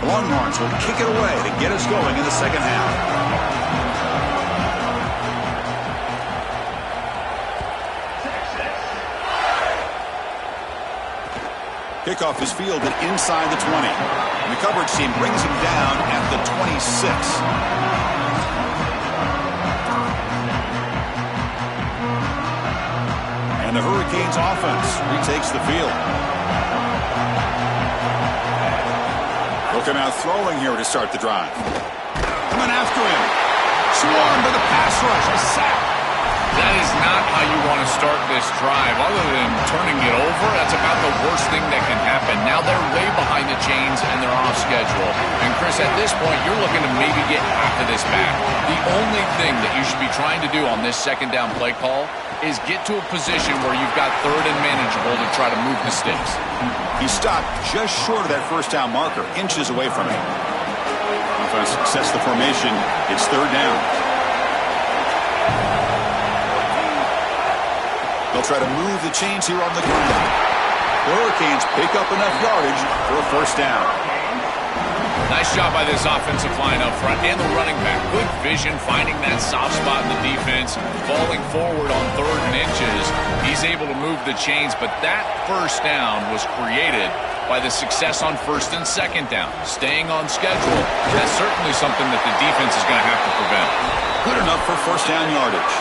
Longhorns will kick it away to get us going in the second half. Kickoff is fielded inside the 20. And the coverage team brings him down at the 26. And the Hurricanes offense retakes the field. They'll come out throwing here to start the drive. Coming after him. Swarmed by the pass rush. A sack. That is not how you want to start this drive. Other than turning it over, that's about the worst thing that can happen. Now they're way behind the chains and they're off schedule. And Chris, at this point, you're looking to maybe get half of this back. The only thing that you should be trying to do on this second down play call is get to a position where you've got third and manageable to try to move the sticks. He stopped just short of that first down marker, inches away from it. Offense sets the formation. It's third down. They'll try to move the chains here on the ground. The Hurricanes pick up enough yardage for a first down. Nice job by this offensive line up front and the running back. Good vision, finding that soft spot in the defense, falling forward on third and inches. He's able to move the chains, but that first down was created by the success on first and second down. Staying on schedule, that's certainly something that the defense is going to have to prevent. Good enough for first down yardage.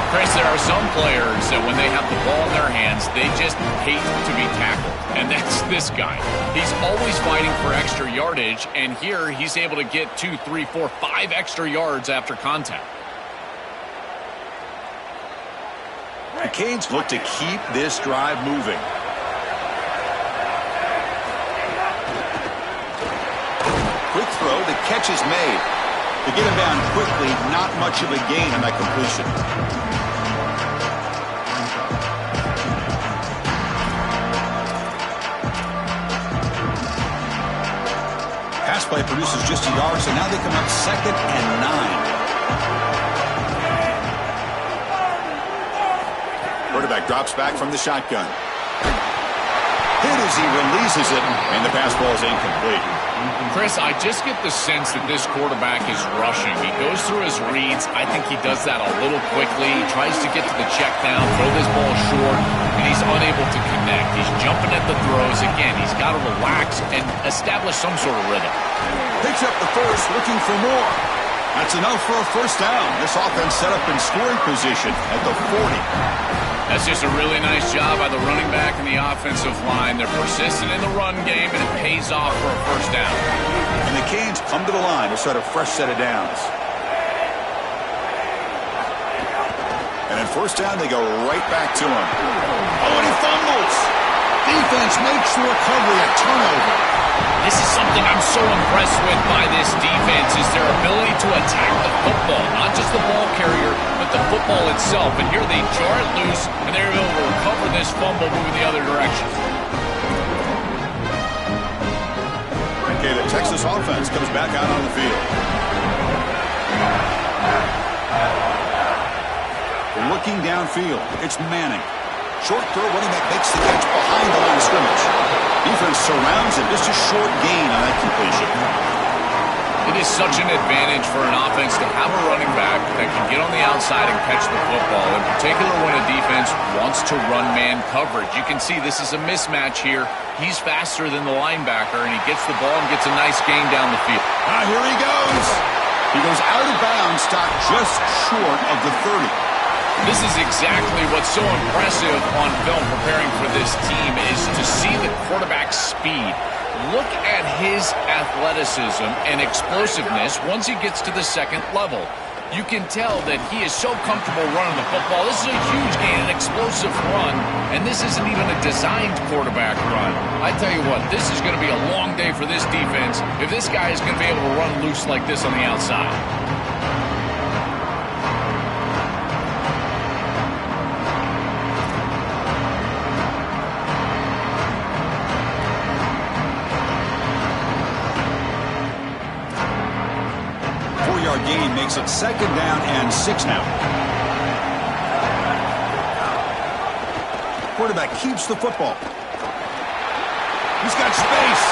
Chris, there are some players that when they have the ball in their hands, they just hate to be tackled. And that's this guy. He's always fighting for extra yardage, and here he's able to get 2, 3, 4, 5 extra yards after contact. The Canes look to keep this drive moving. Quick throw, the catch is made. To get him down quickly, not much of a gain on that completion. Pass play produces just a yard, so now they come up 2nd and 9. Quarterback drops back from the shotgun. Hit as he releases it, and the pass ball is incomplete. Chris, I just get the sense that this quarterback is rushing. He goes through his reads. I think he does that a little quickly. He tries to get to the check down, throw this ball short, and he's unable to connect. He's jumping at the throws. Again, he's got to relax and establish some sort of rhythm. Picks up the first, looking for more. That's enough for a first down. This offense set up in scoring position at the 40. That's just a really nice job by the running back and the offensive line. They're persistent in the run game, and it pays off for a first down. And the Canes come to the line to start a fresh set of downs. And at first down, they go right back to him. Oh, and he fumbles. Defense makes the recovery, a turnover. This is something I'm so impressed with by this defense is their ability to attack the football, not just the ball carrier, but the football itself. And here they jar it loose, and they're able to recover this fumble moving the other direction. Okay, the Texas offense comes back out on the field. Looking downfield, it's Manning. Short throw, running back makes the catch behind the line of scrimmage. Defense surrounds him, just a short gain on that completion. It is such an advantage for an offense to have a running back that can get on the outside and catch the football, in particular when a defense wants to run man coverage. You can see this is a mismatch here. He's faster than the linebacker, and he gets the ball and gets a nice gain down the field. Here he goes. He goes out of bounds, stopped just short of the 30. This is exactly what's so impressive on film preparing for this team is to see the quarterback's speed. Look at his athleticism and explosiveness once he gets to the second level. You can tell that he is so comfortable running the football. This is a huge gain, an explosive run, and this isn't even a designed quarterback run. I tell you what, this is going to be a long day for this defense if this guy is going to be able to run loose like this on the outside. Gain makes it 2nd down and 6 now. Quarterback keeps the football. He's got space.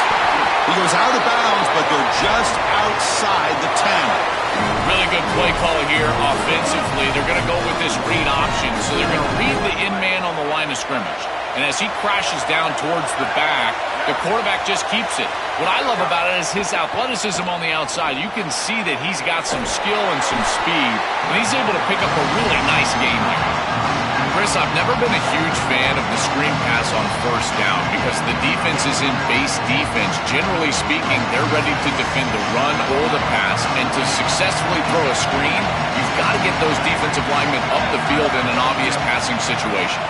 He goes out of bounds, but they're just outside the 10. Really good play call here offensively. They're going to go with this read option. So they're going to read the in man on the line of scrimmage. And as he crashes down towards the back, the quarterback just keeps it. What I love about it is his athleticism on the outside. You can see that he's got some skill and some speed, and he's able to pick up a really nice game here. Chris, I've never been a huge fan of the screen pass on 1st down because the defense is in base defense. Generally speaking, they're ready to defend the run or the pass, and to successfully throw a screen, you've got to get those defensive linemen up the field in an obvious passing situation.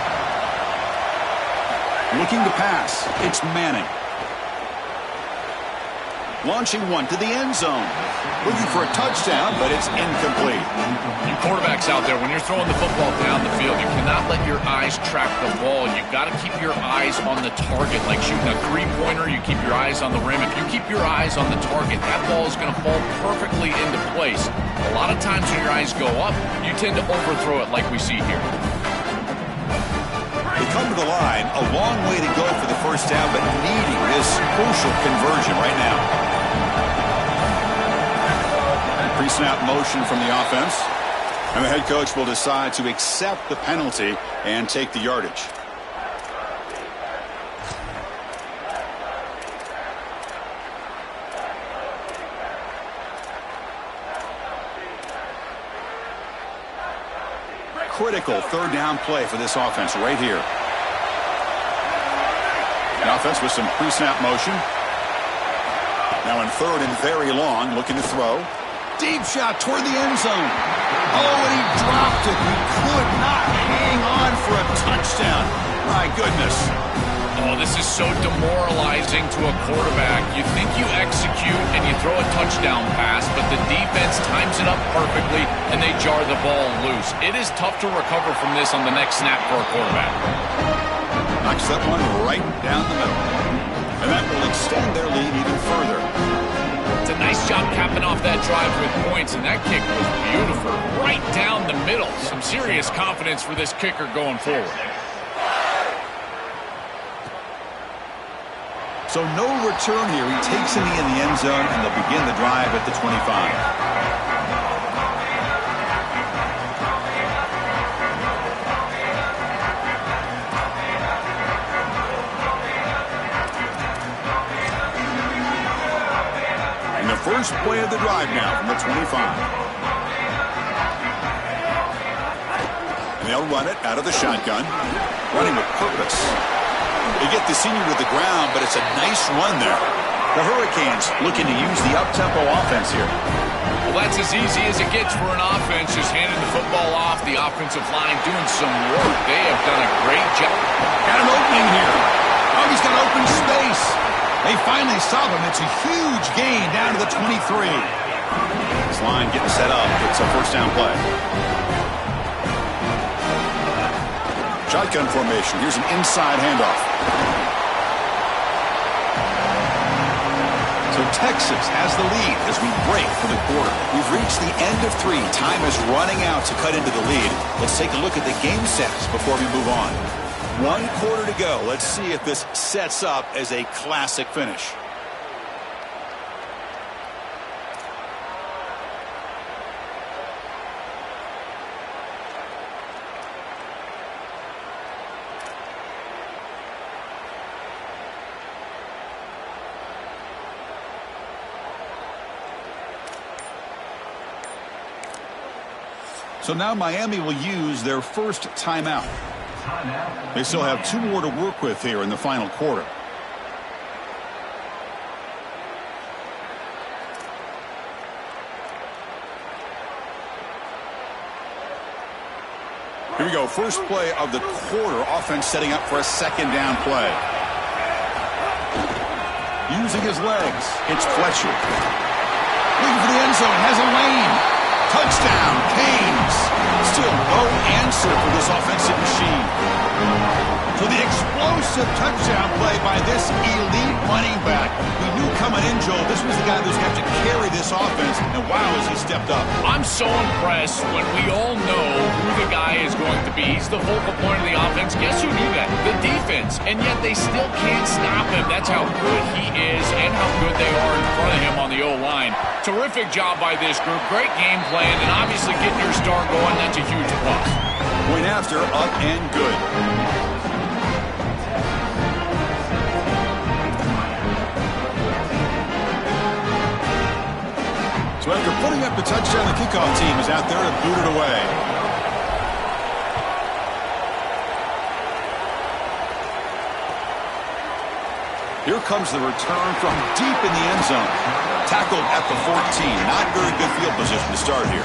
Looking to pass. It's Manning. Launching one to the end zone. Looking for a touchdown, but it's incomplete. You quarterbacks out there, when you're throwing the football down the field, you cannot let your eyes track the ball. You've got to keep your eyes on the target. Like shooting a three-pointer, you keep your eyes on the rim. If you keep your eyes on the target, that ball is going to fall perfectly into place. A lot of times when your eyes go up, you tend to overthrow it like we see here. They come to the line, a long way to go for the 1st down, but needing this crucial conversion right now. Pre-snap motion from the offense, and the head coach will decide to accept the penalty and take the yardage. Critical 3rd down play for this offense right here. The offense with some pre-snap motion. Now in 3rd and very long, looking to throw. Deep shot toward the end zone. Oh, and he dropped it. He could not hang on for a touchdown. My goodness. Oh, this is so demoralizing to a quarterback. You think you execute and you throw a touchdown pass, but the defense times it up perfectly and they jar the ball loose. It is tough to recover from this on the next snap for a quarterback. Knocks that one right down the middle. And that will extend their lead even further. It's a nice job capping off that drive with points, and that kick was beautiful. Right down the middle. Some serious confidence for this kicker going forward. So no return here. He takes it in the end zone, and they'll begin the drive at the 25. First play of the drive now from the 25. And they'll run it out of the shotgun. Running with purpose. They get the senior to the ground, but it's a nice run there. The Hurricanes looking to use the up-tempo offense here. Well, that's as easy as it gets for an offense, just handing the football off. The offensive line doing some work. They have done a great job. Got an opening here. Oh, he's got open space. They finally stop him. It's a huge gain down to the 23. This line getting set up. It's a 1st down play. Shotgun formation. Here's an inside handoff. So Texas has the lead as we break for the quarter. We've reached the end of 3. Time is running out to cut into the lead. Let's take a look at the game sets before we move on. 1 quarter to go. Let's see if this sets up as a classic finish. So now Miami will use their first timeout. They still have 2 more to work with here in the final quarter. Here we go. First play of the quarter. Offense setting up for a second down play. Using his legs. It's Fletcher. Looking for the end zone. Has a lane. Touchdown. Canes. Still no answer for this offensive machine. So the explosive touchdown play by this elite running back. We knew coming in, Joe, this was the guy who's going to have to carry this offense. And wow, has he stepped up. I'm so impressed when we all know who the guy is going to be. He's the focal point of the offense. Guess who knew that? The defense. And yet they still can't stop him. That's how good he is and how good they are in front of him on the O-line. Terrific job by this group. Great game plan. And obviously getting your star going, that's a huge plus. Point after, up and good. So after putting up the touchdown, the kickoff team is out there to boot it away. Here comes the return from deep in the end zone. Tackled at the 14. Not very good field position to start here.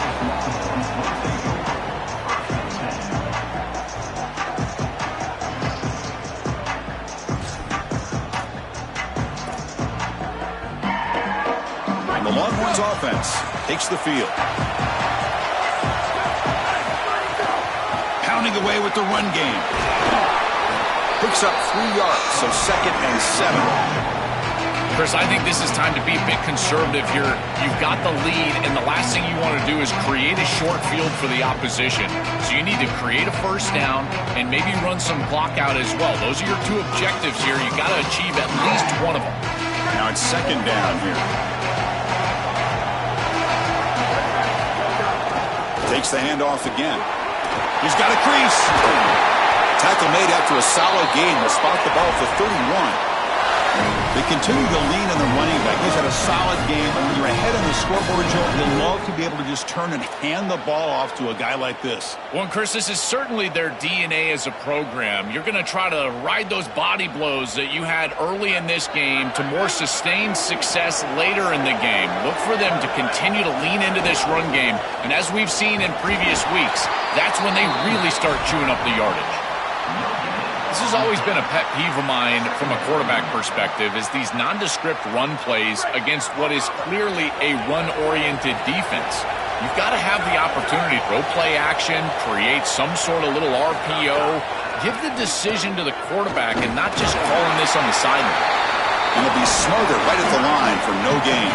And the Longhorns offense takes the field. Pounding away with the run game. Picks up 3 yards, so 2nd and 7. Chris, I think this is time to be a bit conservative here. You've got the lead, and the last thing you want to do is create a short field for the opposition. So you need to create a first down and maybe run some clock out as well. Those are your 2 objectives here. You've got to achieve at least one of them. Now it's 2nd down here. Takes the handoff again. He's got a crease. Tackle made after a solid gain. Will spot the ball for 31. They continue to lean on the running back. He's had a solid game. And when you're ahead on the scoreboard, Joe, you'll love to be able to just turn and hand the ball off to a guy like this. Well, Chris, this is certainly their DNA as a program. You're going to try to ride those body blows that you had early in this game to more sustained success later in the game. Look for them to continue to lean into this run game. And as we've seen in previous weeks, that's when they really start chewing up the yardage. This has always been a pet peeve of mine from a quarterback perspective is these nondescript run plays against what is clearly a run-oriented defense. You've got to have the opportunity to throw play action, create some sort of little RPO, give the decision to the quarterback and not just calling this on the sideline. And they'll be smothered right at the line for no gain.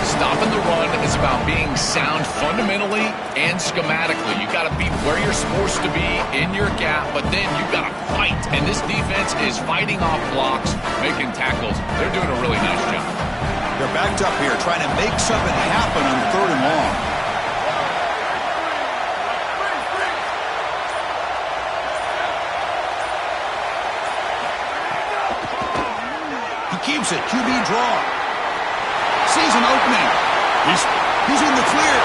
Stopping the run is about being sound fundamentally and schematically. You've got to be where you're supposed to be in your gap, but then you've got to fight. And this defense is fighting off blocks, making tackles. They're doing a really nice job. They're backed up here trying to make something happen on 3rd and long. He keeps it. QB draw. Sees an opening. He's in the clear.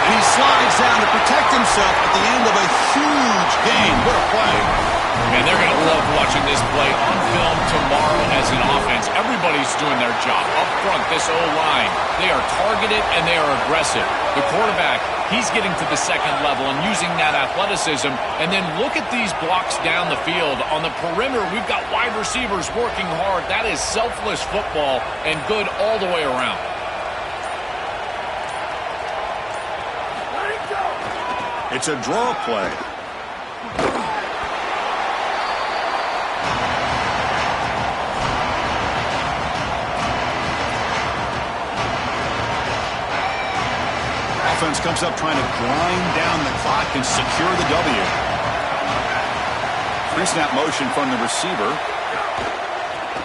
And he slides down to protect himself at the end of a huge game. What a play. Man, they're going to love watching this play on film tomorrow as an offense. Everybody's doing their job. Up front, this O-line, they are targeted and they are aggressive. The quarterback, he's getting to the 2nd level and using that athleticism. And then look at these blocks down the field. On the perimeter, we've got wide receivers working hard. That is selfless football and good all the way around. It's a draw play. Offense comes up trying to grind down the clock and secure the W. Pre-snap motion from the receiver.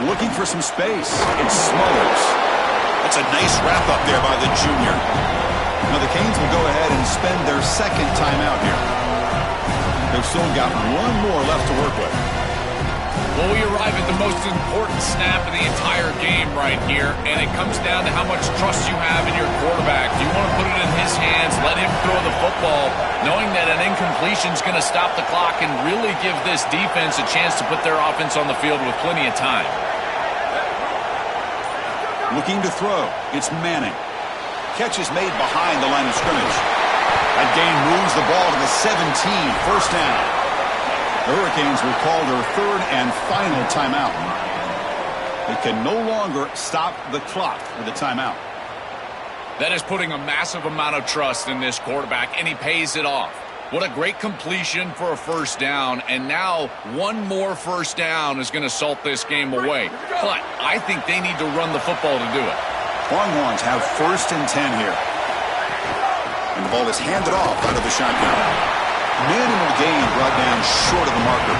Looking for some space. It's Smothers. That's a nice wrap up there by the junior. Now the Canes will go ahead and spend their 2nd timeout here. They've still got 1 more left to work with. Well, we arrive at the most important snap of the entire game right here, and it comes down to how much trust you have in your quarterback. Do you want to put it in his hands, let him throw the football, knowing that an incompletion is going to stop the clock and really give this defense a chance to put their offense on the field with plenty of time. Looking to throw. It's Manning. Catch is made behind the line of scrimmage. That gain moves the ball to the 17, first down. The Hurricanes will call their third and final timeout. They can no longer stop the clock with a timeout. That is putting a massive amount of trust in this quarterback, and he pays it off. What a great completion for a first down, and now one more first down is going to salt this game away. But I think they need to run the football to do it. Longhorns have first and 10 here. And the ball is handed off out of the shotgun. Minimal gain brought down short of the marker.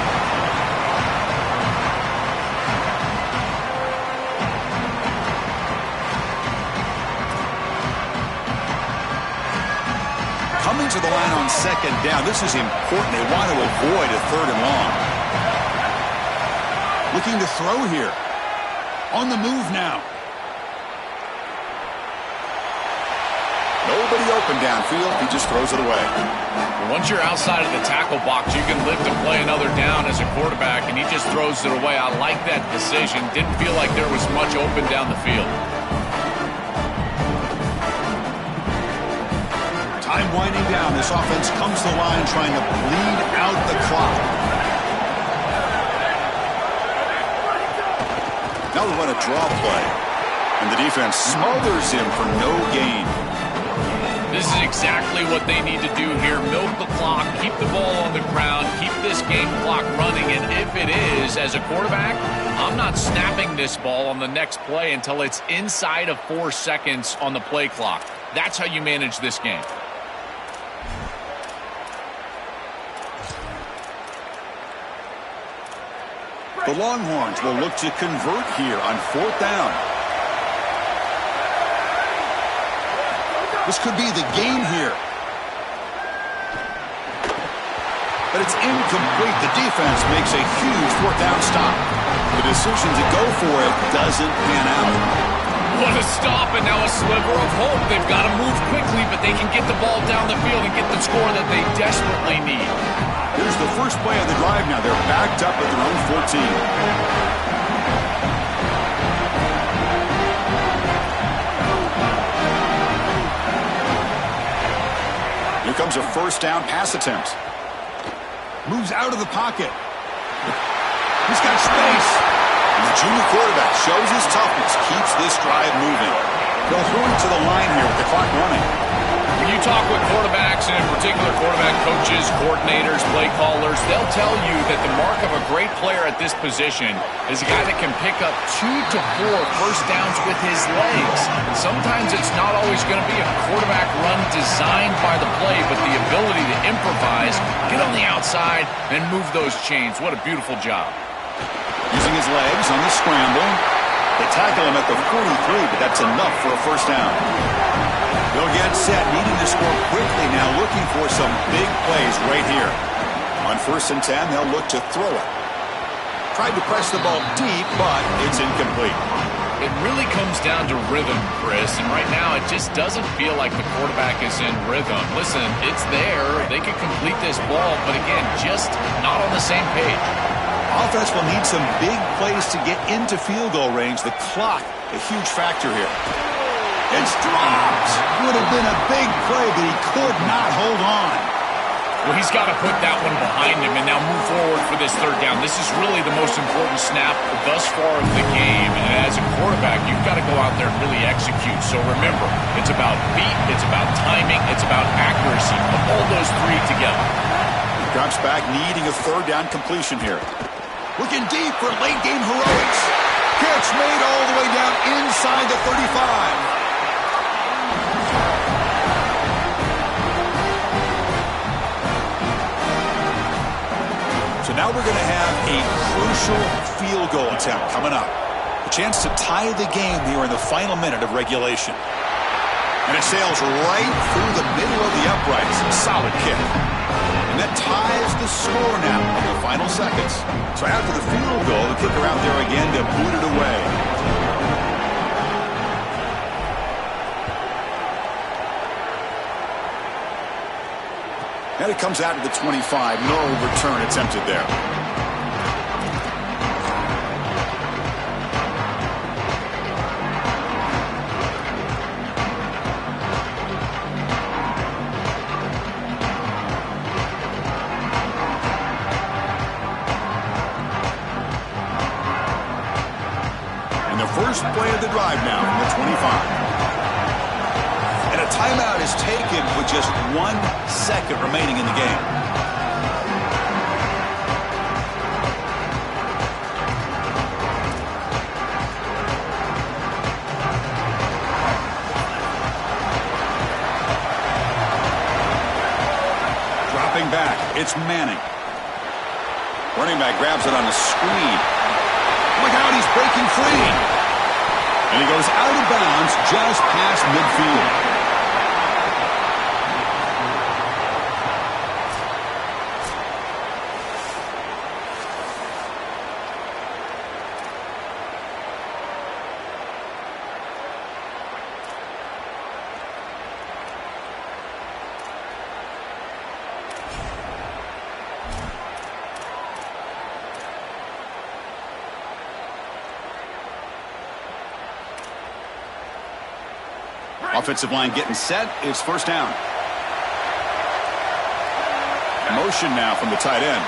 Coming to the line on second down. This is important. They want to avoid a third and long. Looking to throw here. On the move now. Nobody open downfield. He just throws it away. Once you're outside of the tackle box, you can live to play another down as a quarterback, and he just throws it away. I like that decision. Didn't feel like there was much open down the field. Time winding down. This offense comes to the line trying to bleed out the clock. Now they run a draw play. And the defense smothers him for no gain. This is exactly what they need to do here. Milk the clock, keep the ball on the ground, keep this game clock running. And if it is, as a quarterback, I'm not snapping this ball on the next play until it's inside of 4 seconds on the play clock. That's how you manage this game. The Longhorns will look to convert here on fourth down. This could be the game here. But it's incomplete. The defense makes a huge fourth down stop. The decision to go for it doesn't pan out. What a stop, and now a sliver of hope. They've got to move quickly, but they can get the ball down the field and get the score that they desperately need. Here's the first play of the drive now. They're backed up at their own 14. Here comes a first down pass attempt. Moves out of the pocket. He's got space. And the junior quarterback shows his toughness, keeps this drive moving. They'll throw it to the line here with the clock running. When you talk with quarterbacks, and in particular quarterback coaches, coordinators, play callers, they'll tell you that the mark of a great player at this position is a guy that can pick up 2 to 4 first downs with his legs. And sometimes it's not always going to be a quarterback run designed by the play, but the ability to improvise, get on the outside, and move those chains. What a beautiful job. Using his legs on the scramble. They tackle him at the 43, but that's enough for a first down. They'll get set, needing to score quickly now, looking for some big plays right here. On first and 10, they'll look to throw it. Tried to press the ball deep, but it's incomplete. It really comes down to rhythm, Chris, and right now it just doesn't feel like the quarterback is in rhythm. Listen, it's there. They could complete this ball, but again, just not on the same page. Offense will need some big plays to get into field goal range. The clock, a huge factor here. It's dropped. Would have been a big play, but he could not hold on. Well, he's got to put that one behind him and now move forward for this third down. This is really the most important snap thus far of the game. And as a quarterback, you've got to go out there and really execute. So remember, it's about feet, it's about timing, it's about accuracy. Put all those three together. Drops back, needing a third down completion here. Looking deep for late game heroics. Catch made all the way down inside the 35. So now we're going to have a crucial field goal attempt coming up. A chance to tie the game here in the final minute of regulation. And it sails right through the middle of the uprights. Solid kick. And that ties the score now in the final seconds. So after the field goal, the kicker out there again to boot it away. And it comes out to the 25. No return attempted there. And the first play of the drive now from the 25. And a timeout is taken with just 1 second remaining in the game. Dropping back, it's Manning. Running back grabs it on a screen. Look out, he's breaking free. And he goes out of bounds just past midfield. Offensive line getting set. It's first down. Motion now from the tight end.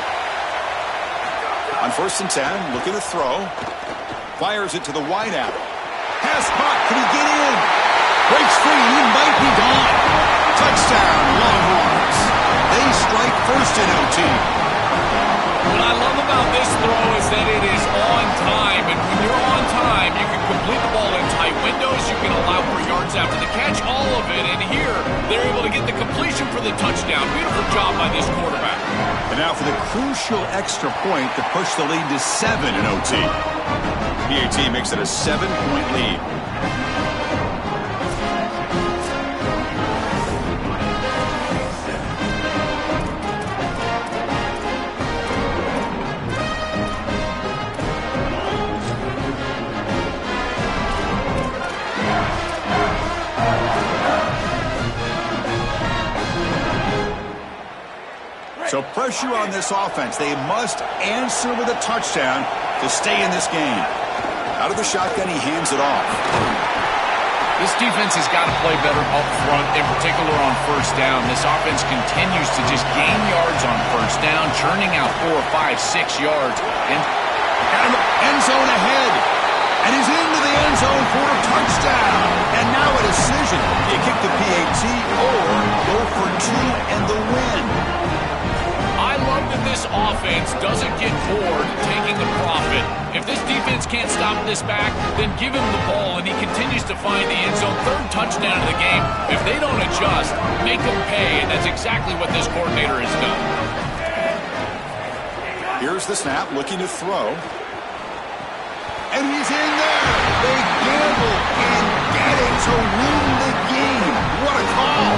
On 1st and 10, looking to throw. Fires it to the wideout. Pass spot. Can he get in? Breaks free. He might be gone. Touchdown, Longhorns. They strike first in OT. What I love about this throw is that it is on time. And when you're on time, you can complete the ball in tight windows. You can allow for yards after the catch, all of it. And here, they're able to get the completion for the touchdown. Beautiful job by this quarterback. And now for the crucial extra point to push the lead to 7 in OT. PAT makes it a 7-point lead. So pressure on this offense. They must answer with a touchdown to stay in this game. Out of the shotgun, he hands it off. This defense has got to play better up front, in particular on first down. This offense continues to just gain yards on first down, churning out 4, 5, 6 yards. And end zone ahead. And he's into the end zone for a touchdown. And now a decision. Do you kick the PAT or go for 2 and the win? I love that this offense doesn't get bored taking the profit. If this defense can't stop this back, then give him the ball, and he continues to find the end zone. 3rd touchdown of the game. If they don't adjust, make them pay, and that's exactly what this coordinator has done. Here's the snap, looking to throw. And he's in there. They gamble and get it to win the game. What a call.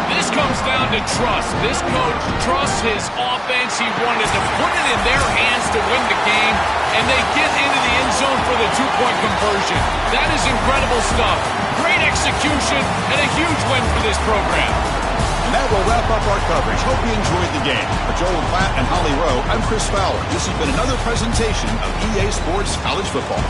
This comes down to trust. This coach trusts his offense. He wanted to put it in their hands to win the game, and they get into the end zone for the 2-point conversion. That is incredible stuff. Great execution and a huge win for this program. And that will wrap up our coverage. Hope you enjoyed the game. For Joel Klatt and Holly Rowe, I'm Chris Fowler. This has been another presentation of EA Sports College Football.